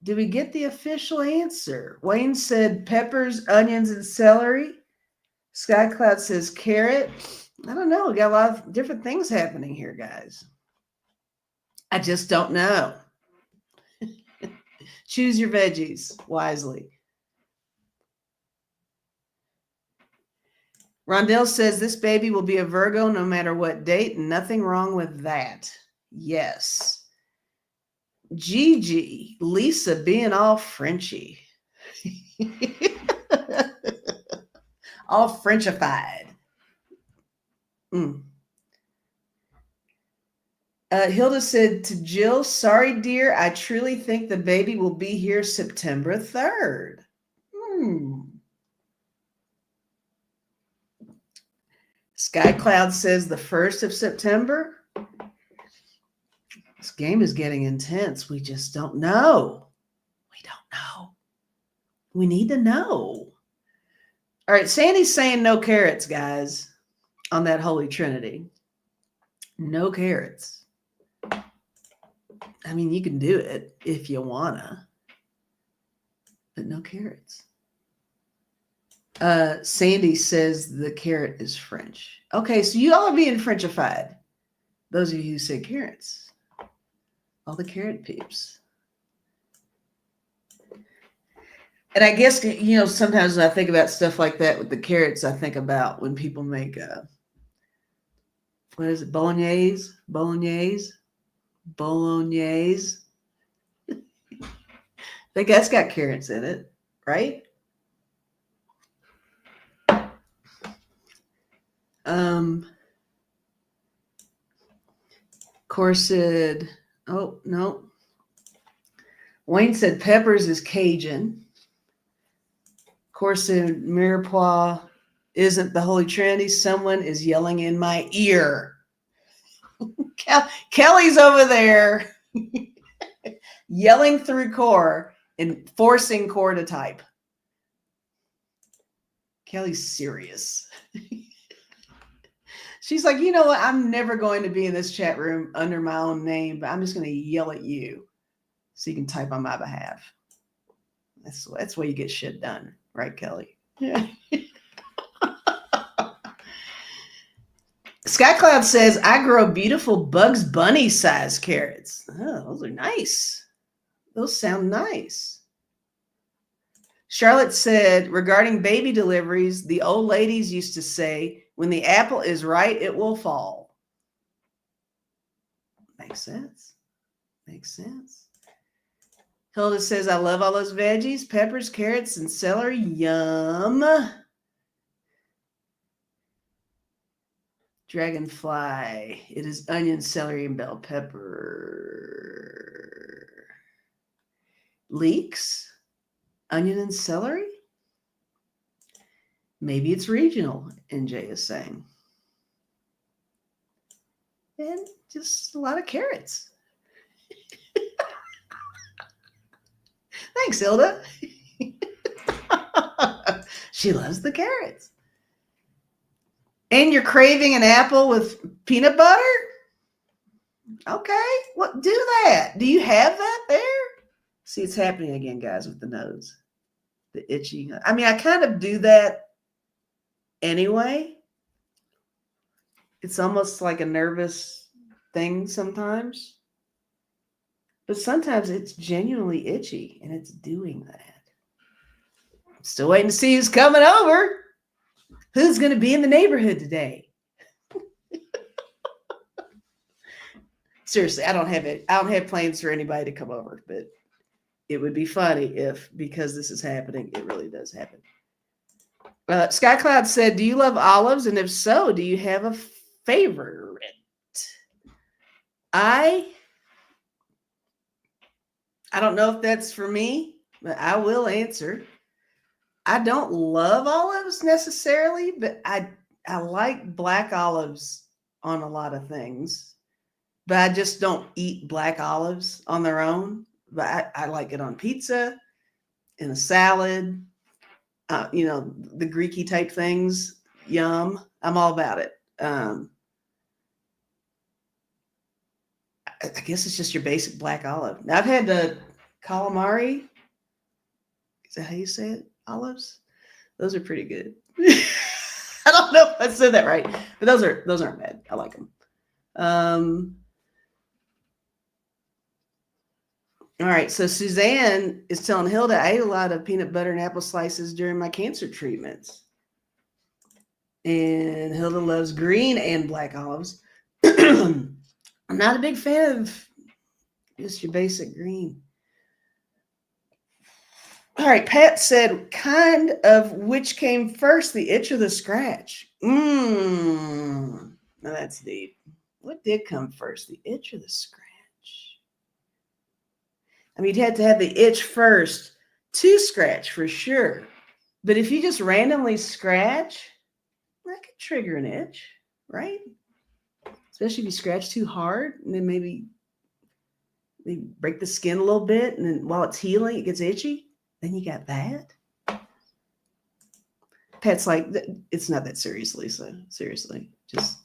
Did we get the official answer? Wayne said peppers, onions, and celery. Sky Cloud says carrot. I don't know. We got a lot of different things happening here, guys. I just don't know. Choose your veggies wisely. Rondell says this baby will be a Virgo no matter what date. Nothing wrong with that. Yes. Gigi, Lisa being all Frenchy. All Frenchified. Hilda said to Jill, sorry, dear, I truly think the baby will be here September 3rd. Sky Cloud says the 1st of September. This game is getting intense. We just don't know. We don't know. We need to know. All right, Sandy's saying no carrots, guys, on that Holy Trinity. No carrots. I mean, you can do it if you wanna, but no carrots. Sandy says the carrot is French. Okay, so you all are being Frenchified. Those of you who say carrots. All the carrot peeps. And I guess, you know, sometimes when I think about stuff like that with the carrots, I think about when people make, what is it, bolognese? I think that's got carrots in it, right? Course said, oh, no. Wayne said peppers is Cajun. Course said mirepoix isn't the Holy Trinity. Someone is yelling in my ear. Kelly's over there yelling through Core and forcing Core to type. Kelly's serious. She's like, you know what? I'm never going to be in this chat room under my own name, but I'm just going to yell at you so you can type on my behalf. That's where you get shit done, right, Kelly? Yeah. Skycloud says, I grow beautiful Bugs Bunny size carrots. Oh, those are nice. Those sound nice. Charlotte said, regarding baby deliveries, the old ladies used to say, when the apple is right, it will fall. Makes sense. Makes sense. Hilda says, I love all those veggies, peppers, carrots, and celery. Yum. Dragonfly. It is onion, celery, and bell pepper. Leeks. Onion and celery? Maybe it's regional, NJ is saying. And just a lot of carrots. Thanks, Hilda. She loves the carrots. And you're craving an apple with peanut butter? Okay, well, do that. Do you have that there? See, it's happening again, guys, with the nose. The itchy. I mean, I kind of do that anyway. It's almost like a nervous thing sometimes. But sometimes it's genuinely itchy, and it's doing that. I'm still waiting to see who's coming over. Who's going to be in the neighborhood today? Seriously, I don't have plans for anybody to come over, but It would be funny if, because this is happening, it really does happen. Sky Cloud said, do you love olives? And if so, do you have a favorite? I don't know if that's for me, but I will answer. I don't love olives necessarily, but I like black olives on a lot of things. But I just don't eat black olives on their own. But I like it on pizza, in a salad, the Greeky type things. Yum. I'm all about it. I guess it's just your basic black olive. Now, I've had the calamari. Is that how you say it? Olives? Those are pretty good. I don't know if I said that right, but those aren't bad. I like them. All right, so Suzanne is telling Hilda, I ate a lot of peanut butter and apple slices during my cancer treatments. And Hilda loves green and black olives. I'm not a big fan of just your basic green. All right, Pat said, kind of which came first, the itch or the scratch? Now that's deep. What did come first, the itch or the scratch? I mean, you'd have to have the itch first to scratch for sure. But if you just randomly scratch, that could trigger an itch, right? Especially if you scratch too hard and then maybe break the skin a little bit, and then while it's healing, it gets itchy. Then you got that. Pat's like, it's not that serious, Lisa. Seriously, just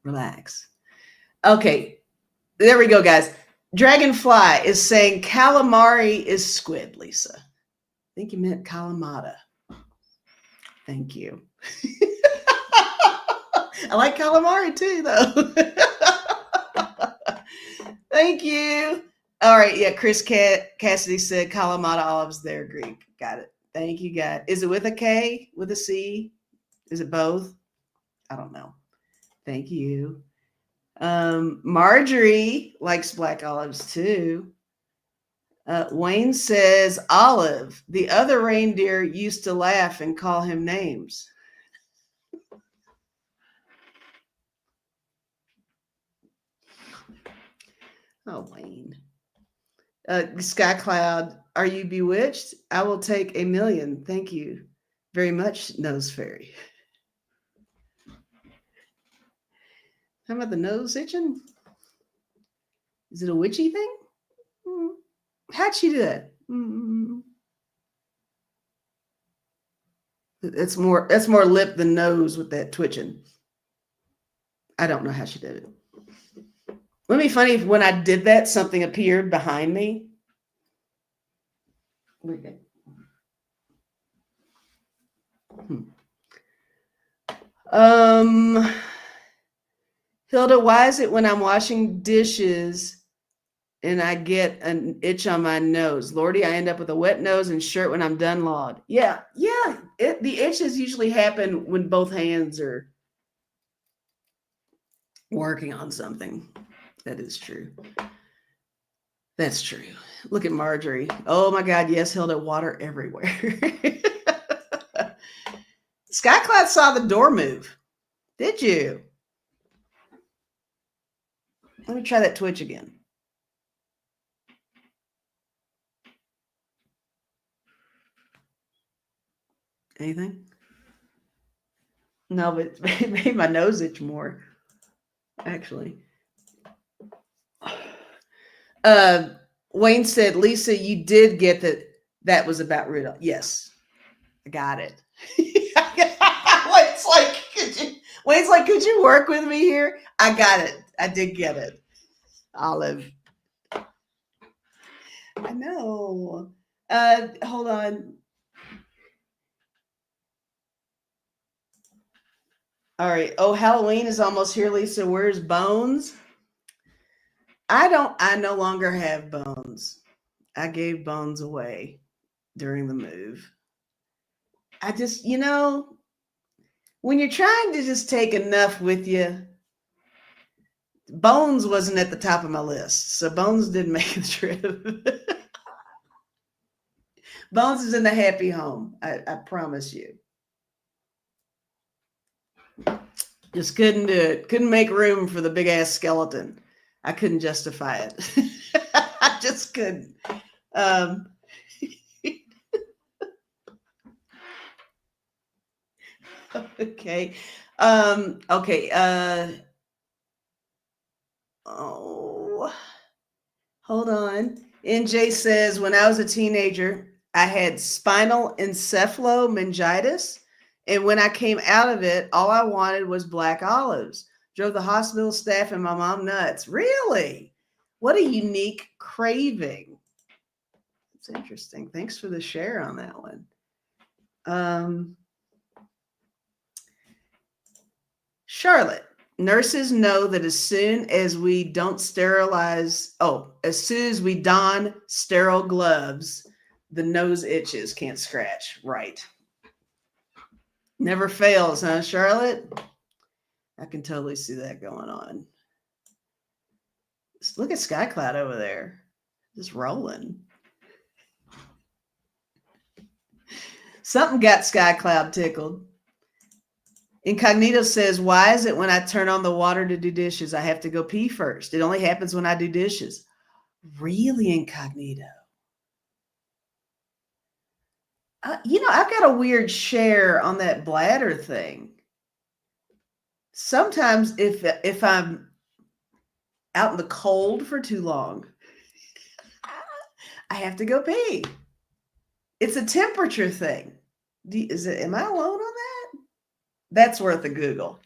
relax. Okay, there we go, guys. Dragonfly is saying calamari is squid, Lisa. I think you meant calamata. Thank you. I like calamari too, though. Thank you. All right, yeah, Chris Cassidy said Kalamata olives, they're Greek. Got it. Thank you, God. Is it with a K, with a C? Is it both? I don't know. Thank you. Marjorie likes black olives too. Wayne says Olive. The other reindeer used to laugh and call him names. Oh, Wayne. Sky Cloud, are you bewitched? I will take $1 million. Thank you very much, Nose Fairy. How about the nose itching? Is it a witchy thing? How'd she do that? That's more lip than nose with that twitching. I don't know how she did it. Wouldn't it be funny if when I did that, something appeared behind me? Okay. Hilda, why is it when I'm washing dishes and I get an itch on my nose? Lordy, I end up with a wet nose and shirt when I'm done lawed. Yeah. The itches usually happen when both hands are working on something. That is true. That's true. Look at Marjorie. Oh my God, yes, Hilda, water everywhere. Skycloud saw the door move. Did you? Let me try that twitch again. Anything? No, but it made my nose itch more, actually. Wayne said, Lisa, you did get that was about Rudolph. Yes, I got it. Wayne's like, could you work with me here? I got it. I did get it. Olive. I know. Hold on. All right. Oh, Halloween is almost here, Lisa. Where's Bones? I no longer have Bones. I gave Bones away during the move. I just, when you're trying to just take enough with you, Bones wasn't at the top of my list. So Bones didn't make the trip. Bones is in the happy home. I promise you. Just couldn't do it. Couldn't make room for the big ass skeleton. I couldn't justify it. I just couldn't. Um, okay. Okay. Oh, hold on. NJ says, when I was a teenager, I had spinal encephalomeningitis. And when I came out of it, all I wanted was black olives. Drove the hospital staff and my mom nuts. Really? What a unique craving. It's interesting. Thanks for the share on that one. Charlotte, nurses know that as soon as we don sterile gloves, the nose itches, can't scratch. Right. Never fails, huh, Charlotte? I can totally see that going on. Just look at Sky Cloud over there, just rolling. Something got Sky Cloud tickled. Incognito says, why is it when I turn on the water to do dishes, I have to go pee first? It only happens when I do dishes. Really, Incognito? I've got a weird share on that bladder thing. Sometimes if I'm out in the cold for too long, I have to go pee. It's a temperature thing. Am I alone on that? That's worth a Google.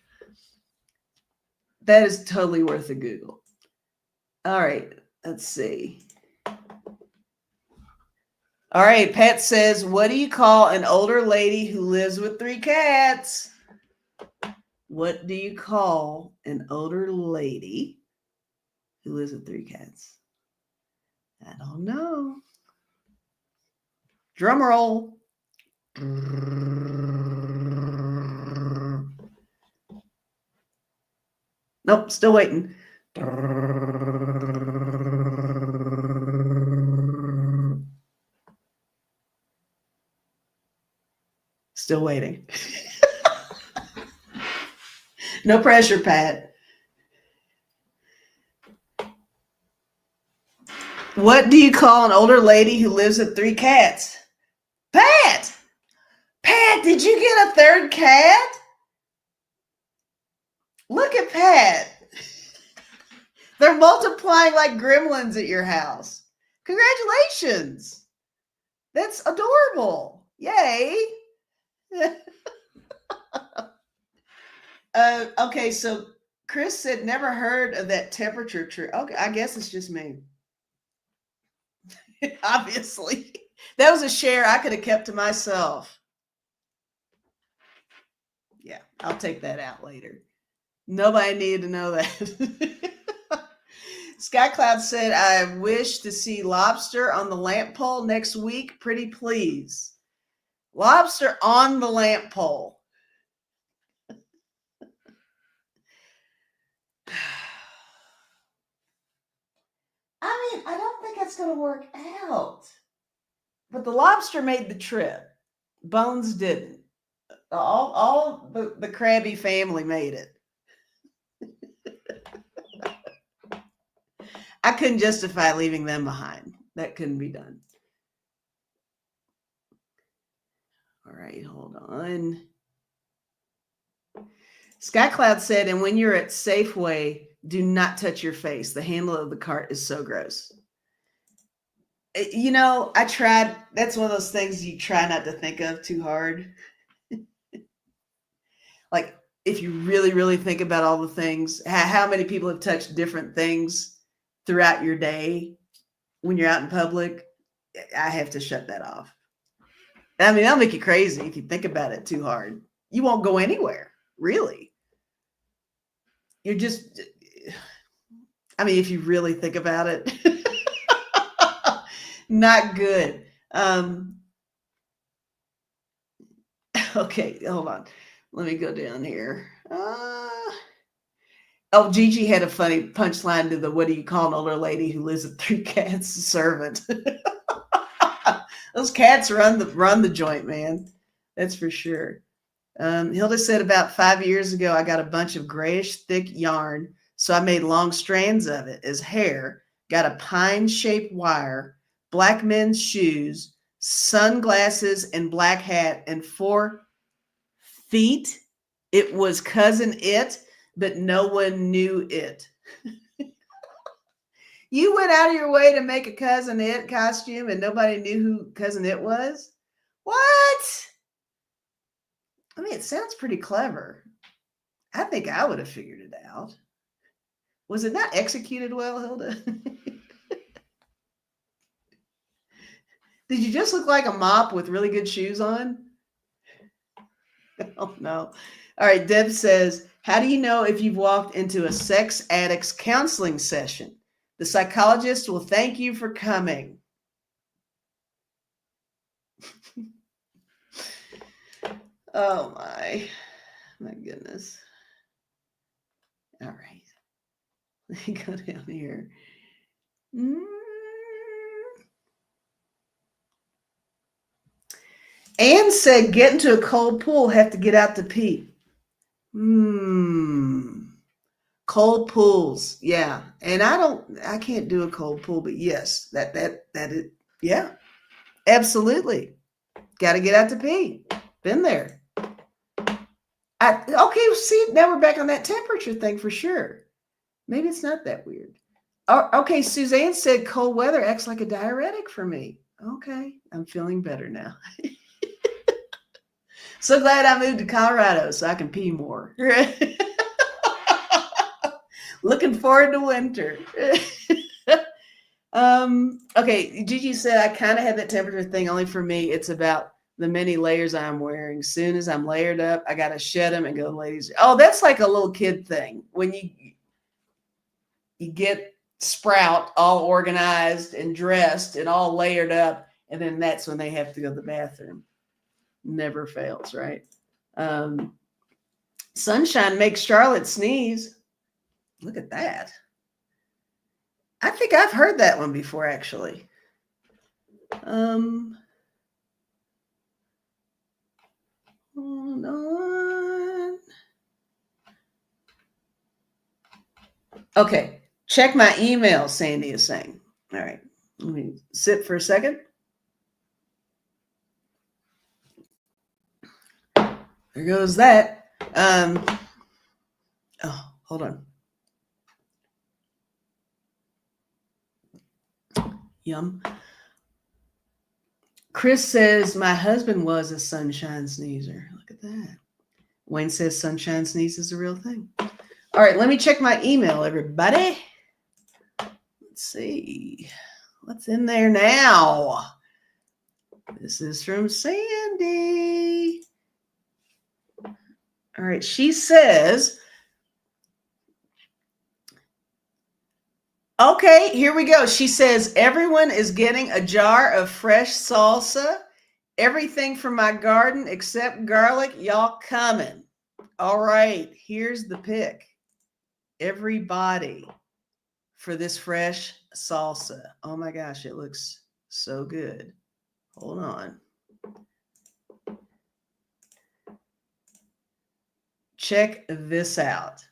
That is totally worth a Google. All right, let's see. All right, Pat says, what do you call an older lady who lives with 3 cats? What do you call an older lady who lives with 3 cats? I don't know. Drum roll. Nope, still waiting. Still waiting. No pressure, Pat. What do you call an older lady who lives with 3 cats? Pat! Pat, did you get a 3rd cat? Look at Pat. They're multiplying like gremlins at your house. Congratulations. That's adorable. Yay. Okay, so Chris said never heard of that temperature trick. Okay, I guess it's just me. Obviously. That was a share I could have kept to myself. Yeah, I'll take that out later. Nobody needed to know that. Sky Cloud said, I wish to see lobster on the lamp pole next week. Pretty please. Lobster on the lamp pole. I mean, I don't think it's going to work out. But the lobster made the trip. Bones didn't. All the Krabby family made it. I couldn't justify leaving them behind. That couldn't be done. All right, hold on. Sky Cloud said, and when you're at Safeway, do not touch your face. The handle of the cart is so gross. I tried. That's one of those things you try not to think of too hard. Like, if you really, really think about all the things, how many people have touched different things throughout your day when you're out in public, I have to shut that off. I mean, that'll make you crazy if you think about it too hard. You won't go anywhere, really. You're just, I mean, if you really think about it, not good. Okay, hold on. Let me go down here. Gigi had a funny punchline to the what do you call an older lady who lives with 3 cats? Servant. Those cats run the joint, man. That's for sure. Hilda said about 5 years ago, I got a bunch of grayish thick yarn, so I made long strands of it as hair. Got a pine-shaped wire, black men's shoes, sunglasses, and black hat, and 4 feet. It was Cousin It, but no one knew it. You went out of your way to make a Cousin It costume and nobody knew who Cousin It was? What? I mean, it sounds pretty clever. I think I would have figured it out. Was it not executed well, Hilda? Did you just look like a mop with really good shoes on? Oh, no. All right, Deb says, how do you know if you've walked into a sex addicts counseling session? The psychologist will thank you for coming. Oh, my goodness. All right. Let me go down here. Anne said, get into a cold pool, have to get out to pee. Cold pools. Yeah. And I can't do a cold pool, but yes, that is, yeah, absolutely. Got to get out to pee. Been there. Okay, see, now we're back on that temperature thing for sure. Maybe it's not that weird. Okay, Suzanne said cold weather acts like a diuretic for me. Okay, I'm feeling better now. So glad I moved to Colorado so I can pee more. Looking forward to winter. Okay, Gigi said I kind of have that temperature thing. Only for me, it's about the many layers I'm wearing. Soon as I'm layered up, I gotta shed them and go, ladies. Oh, that's like a little kid thing. When you get Sprout all organized and dressed and all layered up, and then that's when they have to go to the bathroom. Never fails, right? Sunshine makes Charlotte sneeze. Look at that. I think I've heard that one before, actually. Hold on. Okay, check my email, Sandy is saying. All right, let me sit for a second. There goes that. Oh, hold on. Yum. Chris says, my husband was a sunshine sneezer. Look at that. Wayne says sunshine sneeze is a real thing. All right, let me check my email, everybody. Let's see. What's in there now? This is from Sandy. All right, she says, okay, here we go. She says, everyone is getting a jar of fresh salsa. Everything from my garden except garlic. Y'all coming. All right, here's the pick. Everybody for this fresh salsa. Oh my gosh, it looks so good. Hold on. Check this out.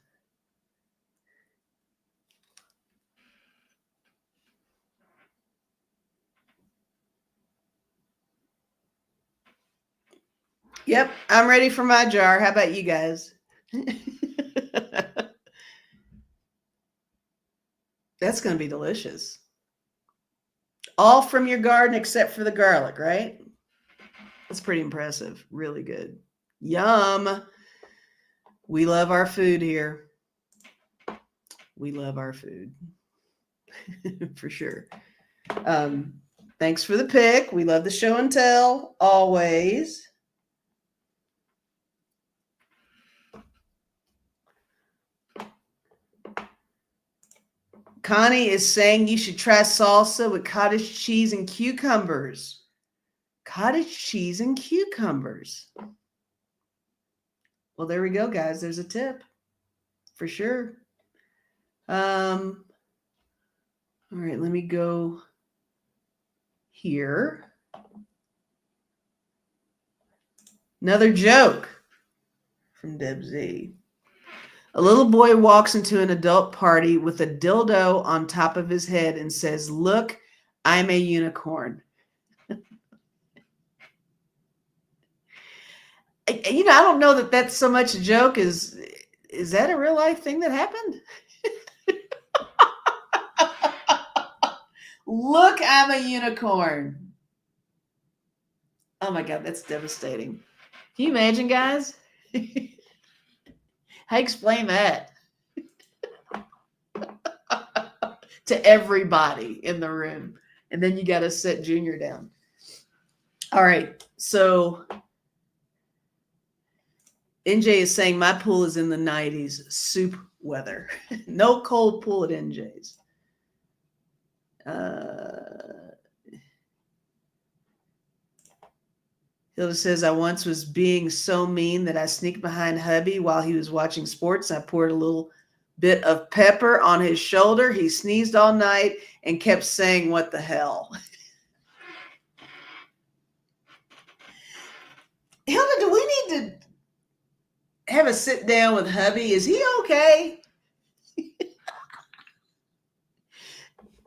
Yep, I'm ready for my jar. How about you guys? That's going to be delicious. All from your garden except for the garlic, right? That's pretty impressive. Really good. Yum. We love our food here. We love our food. For sure. Thanks for the pick. We love the show and tell always. Connie is saying you should try salsa with cottage cheese and cucumbers. Cottage cheese and cucumbers. Well, there we go, guys. There's a tip for sure. All right, let me go here. Another joke from Deb Z. A little boy walks into an adult party with a dildo on top of his head and says, "Look, I'm a unicorn." I don't know that that's so much a joke. Is that a real life thing that happened? Look, I'm a unicorn. Oh my God, that's devastating. Can you imagine, guys? How explain that to everybody in the room? And then you got to sit Junior down. All right. So NJ is saying my pool is in the 90s, soup weather. No cold pool at NJ's. Hilda says, I once was being so mean that I sneaked behind hubby while he was watching sports. I poured a little bit of pepper on his shoulder. He sneezed all night and kept saying, "What the hell?" Hilda, do we need to have a sit down with hubby? Is he okay?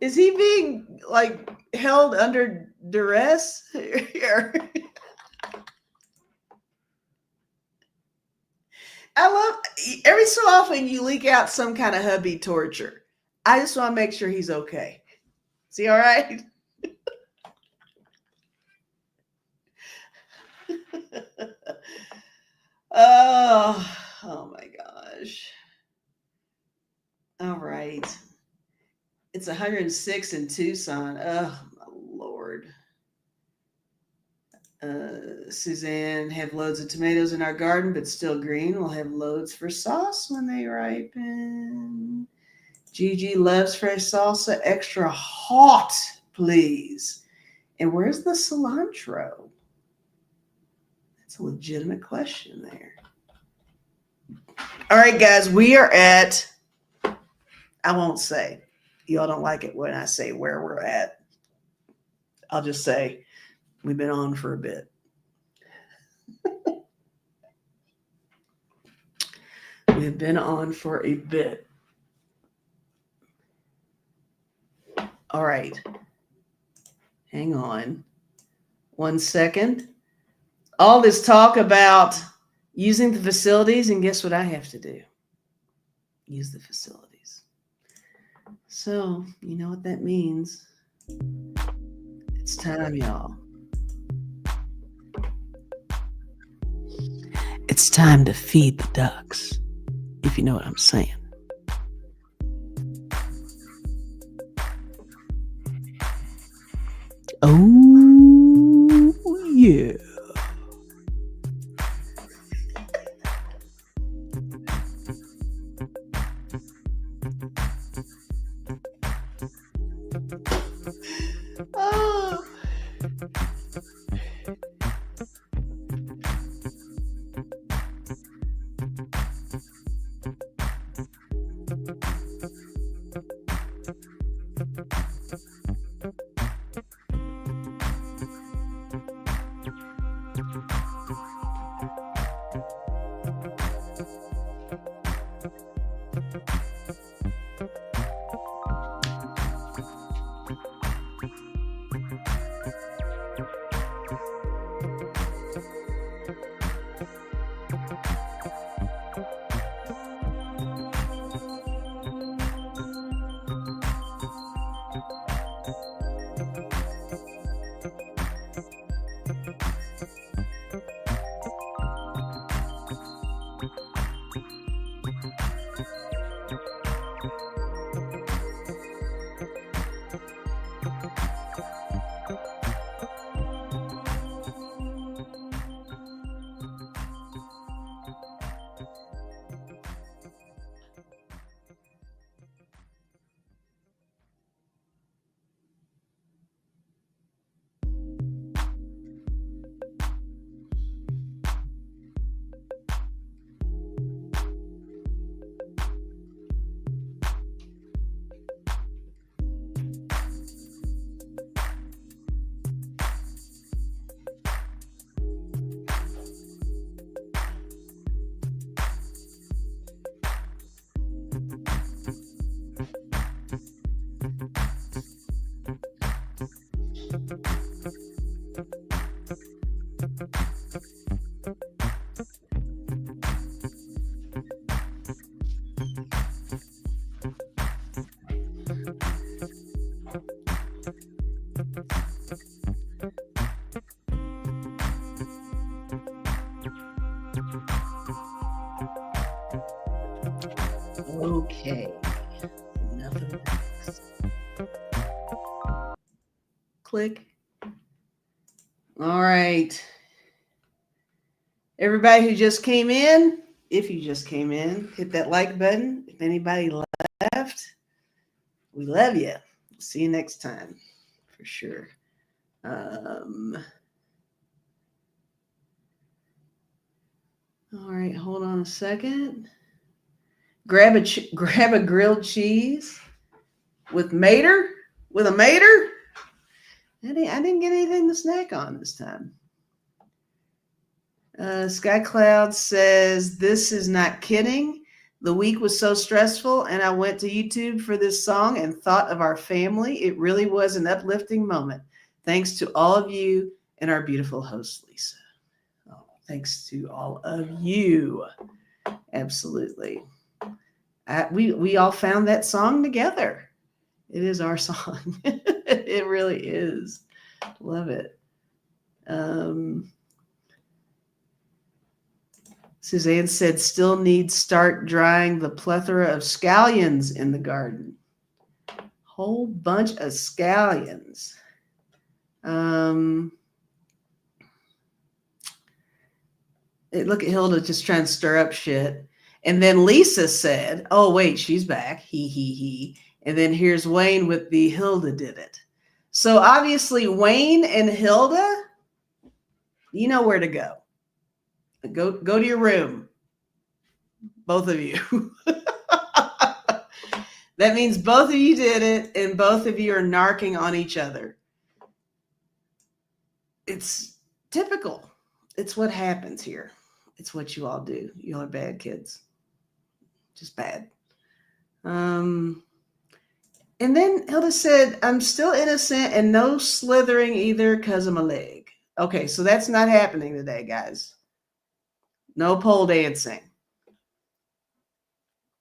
Is he being like held under duress? I love every so often you leak out some kind of hubby torture. I just want to make sure he's okay. Is he all right? Oh my gosh. All right. It's 106 in Tucson. Oh my Lord. Suzanne, have loads of tomatoes in our garden, but still green. We'll have loads for sauce when they ripen. Gigi loves fresh salsa, extra hot, please. And where's the cilantro? That's a legitimate question there. All right, guys, we are at, I won't say. Y'all don't like it when I say where we're at. I'll just say we've been on for a bit. We've been on for a bit. All right. Hang on 1 second. All this talk about using the facilities, and guess what I have to do? Use the facilities. So, you know what that means. It's time, y'all. It's time to feed the ducks, if you know what I'm saying. Oh, yeah. Oh. Okay. Enough of that. Click. All right. Everybody who just came in, if you just came in, hit that like button. If anybody left, we love you. See you next time for sure. All right, hold on a second. Grab a grilled cheese with mater, with a mater. I didn't get anything to snack on this time. Sky Cloud says, "This is not kidding. The week was so stressful, and I went to YouTube for this song and thought of our family. It really was an uplifting moment. Thanks to all of you and our beautiful host, Lisa." Oh, thanks to all of you. Absolutely. We all found that song together. It is our song. It really is. Love it. Suzanne said, "Still need start drying the plethora of scallions in the garden." Whole bunch of scallions. Look at Hilda just trying to stir up shit. And then Lisa said, "Oh, wait, she's back. He. And then here's Wayne with the Hilda did it." So obviously Wayne and Hilda, you know where to go. Go to your room. Both of you. That means both of you did it, and both of you are narking on each other. It's typical. It's what happens here. It's what you all do. You all are bad kids. Just bad. And then Hilda said, "I'm still innocent and no slithering either because of my leg." Okay, so that's not happening today, guys. No pole dancing.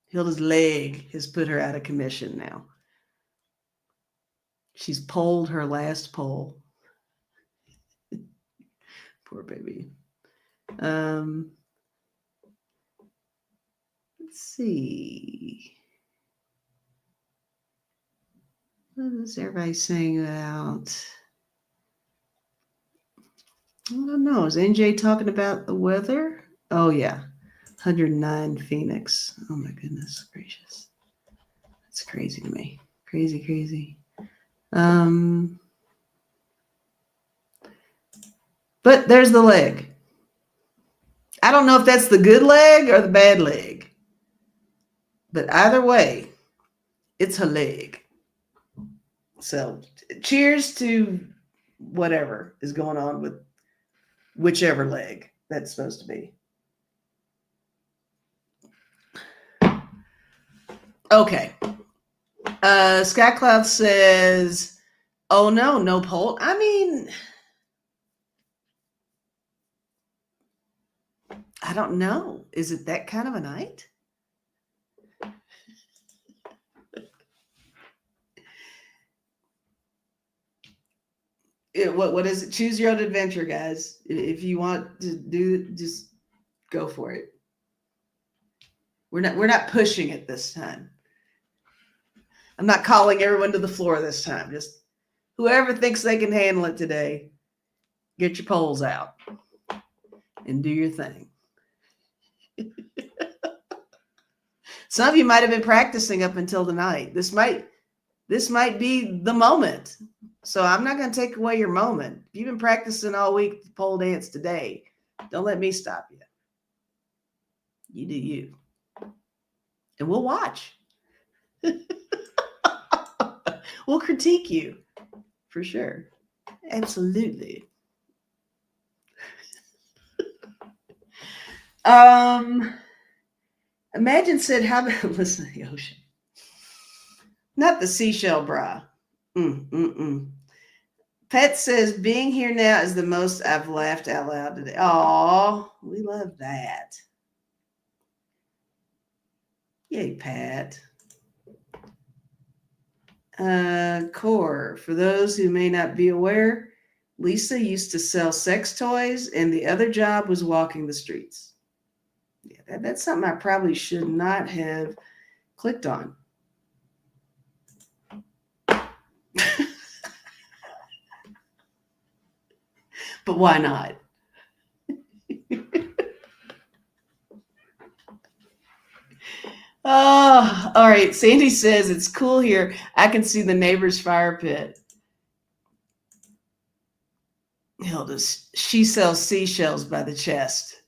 Hilda's leg has put her out of commission now. She's poled her last pole. Poor baby. Let's see. What is everybody saying about? I don't know. Is NJ talking about the weather? Oh, yeah. 109 Phoenix. Oh, my goodness gracious. That's crazy to me. Crazy. But there's the leg. I don't know if that's the good leg or the bad leg. But either way, it's her leg. So cheers to whatever is going on with whichever leg that's supposed to be. Okay. Sky Cloud says, "Oh no pole." I mean, I don't know. Is it that kind of a night? What is it? Choose your own adventure, guys. If you want to do, just go for it. We're not pushing it this time. I'm not calling everyone to the floor this time. Just whoever thinks they can handle it today, get your poles out and do your thing. Some of you might have been practicing up until tonight. This might be the moment. So I'm not going to take away your moment. If you've been practicing all week to pole dance today, don't let me stop you. You do you. And we'll watch. We'll critique you for sure. Absolutely. Imagine said, "How about listen to the ocean?" Not the seashell bra. Pet says, "Being here now is the most I've laughed out loud today." Oh, we love that. Yay, Pat. Core, for those who may not be aware, Lisa used to sell sex toys, and the other job was walking the streets. Yeah, that's something I probably should not have clicked on. But why not? Oh, all right. Sandy says it's cool here. I can see the neighbor's fire pit. Hilda's, she sells seashells by the chest.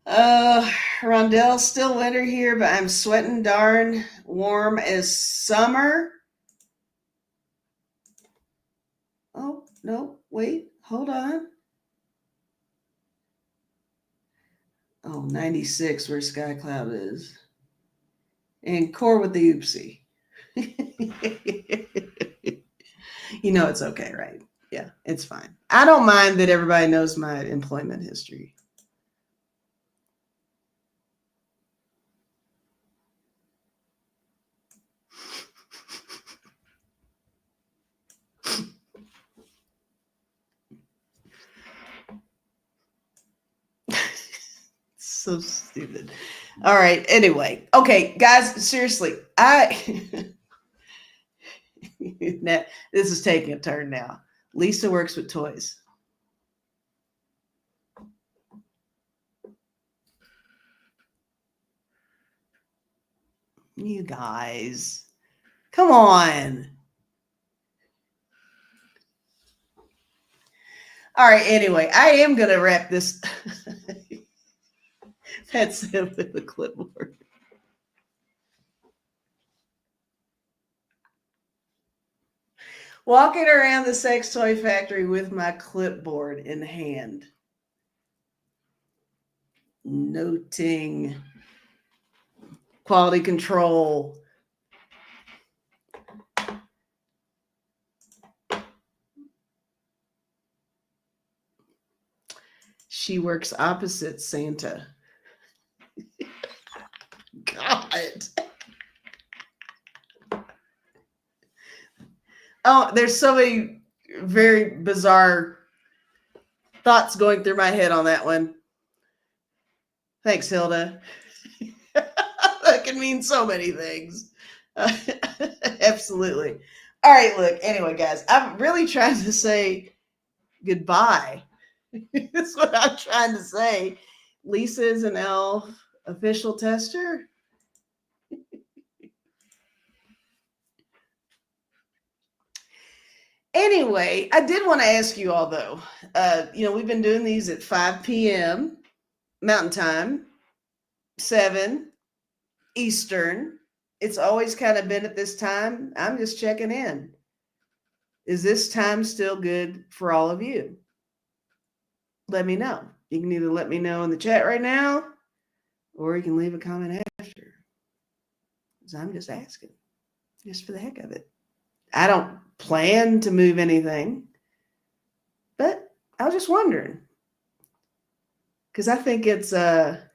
Uh, Rondell, still winter here, but I'm sweating darn warm as summer. Oh, no, wait, hold on. Oh, 96 where Sky Cloud is. And core with the oopsie. You know it's okay, right? Yeah, it's fine. I don't mind that everybody knows my employment history. So stupid. All right. Anyway, okay, guys. Seriously, now, this is taking a turn now. Lisa works with toys. You guys, come on. All right. Anyway, I am gonna wrap this. That's it with the clipboard. Walking around the sex toy factory with my clipboard in hand, noting quality control. She works opposite Santa. God. Oh, there's so many very bizarre thoughts going through my head on that one. Thanks, Hilda. That can mean so many things. Absolutely. All right, look, anyway, guys, I'm really trying to say goodbye. That's what I'm trying to say. Lisa is an elf official tester. Anyway, I did want to ask you all though. We've been doing these at 5 p.m. Mountain Time, 7 Eastern. It's always kind of been at this time. I'm just checking in. Is this time still good for all of you? Let me know. You can either let me know in the chat right now or you can leave a comment after. Because I'm just asking, just for the heck of it. I don't plan to move anything, but I was just wondering. Because I think it's what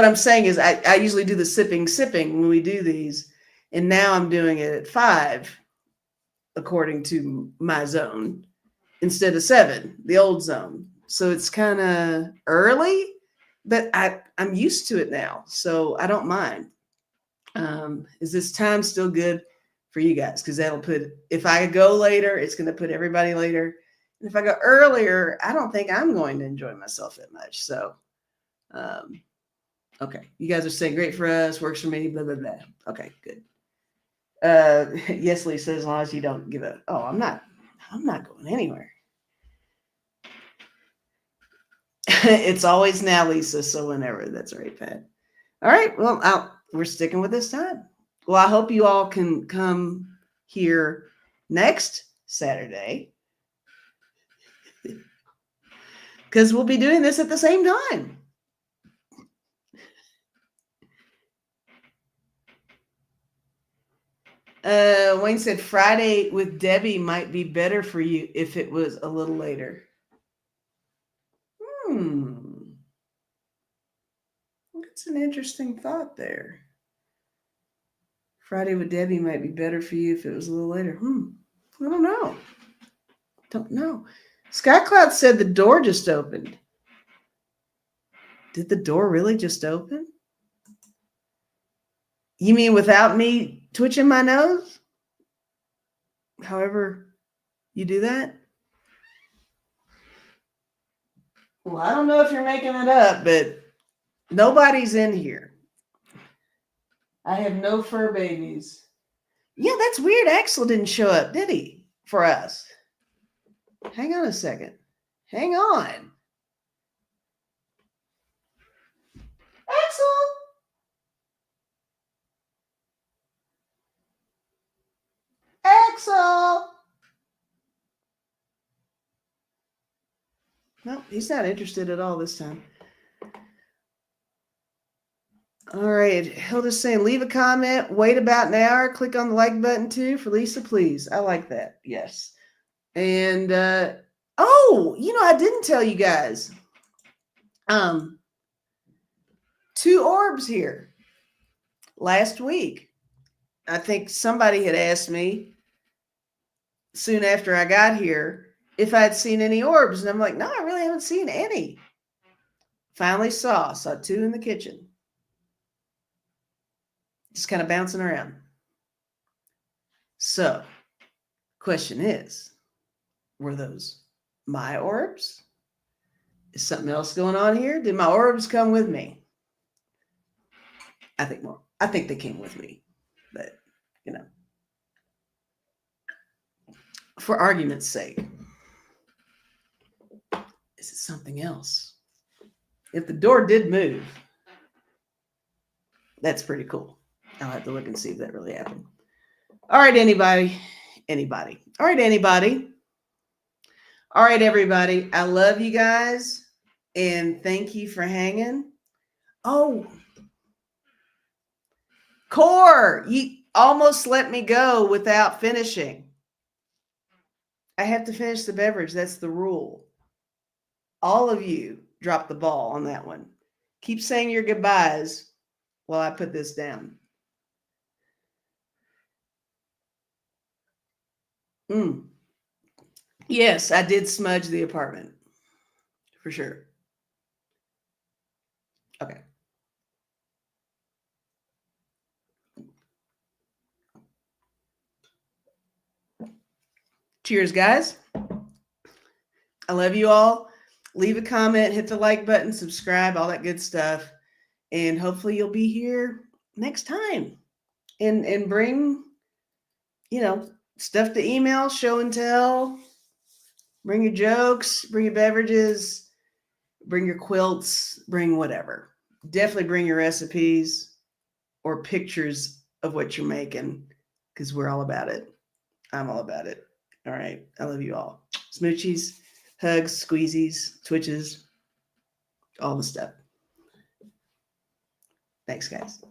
I'm saying is I usually do the sipping when we do these, and now I'm doing it at 5 according to my zone instead of 7, the old zone. So it's kind of early, but I'm used to it now, so I don't mind. Is this time still good for you guys? Because that'll put, if I go later, it's going to put everybody later. And if I go earlier, I don't think I'm going to enjoy myself that much. So, okay. You guys are saying great for us, works for me, blah, blah, blah. Okay, good. Yes, Lisa, as long as you don't give a, oh, I'm not going anywhere. It's always now, Lisa. So whenever. That's right, Pat. All right. Well, we're sticking with this time. Well, I hope you all can come here next Saturday because we'll be doing this at the same time. Wayne said Friday with Debbie might be better for you if it was a little later. That's an interesting thought there. Friday with Debbie might be better for you if it was a little later. I don't know. Don't know. Sky Cloud said the door just opened. Did the door really just open? You mean without me twitching my nose? However you do that? Well, I don't know if you're making it up, but nobody's in here. I have no fur babies. Yeah, that's weird. Axel didn't show up, did he? For us. Hang on a second. Hang on. Axel! Axel! No, he's not interested at all this time. All right. Hilda's saying, leave a comment, wait about an hour, click on the like button too for Lisa, please. I like that. Yes. And, I didn't tell you guys. 2 orbs here last week. I think somebody had asked me soon after I got here if I'd seen any orbs. And I'm like, no, I really haven't seen any. Finally saw 2 in the kitchen. Just kind of bouncing around. So, question is, were those my orbs? Is something else going on here? Did my orbs come with me? I think they came with me. But, for argument's sake, is it something else? If the door did move, that's pretty cool. I'll have to look and see if that really happened. All right, anybody. All right, anybody. All right, everybody. I love you guys. And thank you for hanging. Oh, Core, you almost let me go without finishing. I have to finish the beverage. That's the rule. All of you dropped the ball on that one. Keep saying your goodbyes while I put this down. Yes, I did smudge the apartment. For sure. Okay. Cheers, guys. I love you all. Leave a comment, hit the like button, subscribe, all that good stuff. And hopefully you'll be here next time. And bring, stuff to email, show and tell. Bring your jokes, bring your beverages, bring your quilts, bring whatever. Definitely bring your recipes or pictures of what you're making, because we're all about it. I'm all about it. All right. I love you all. Smoochies, hugs, squeezies, twitches, all the stuff. Thanks, guys.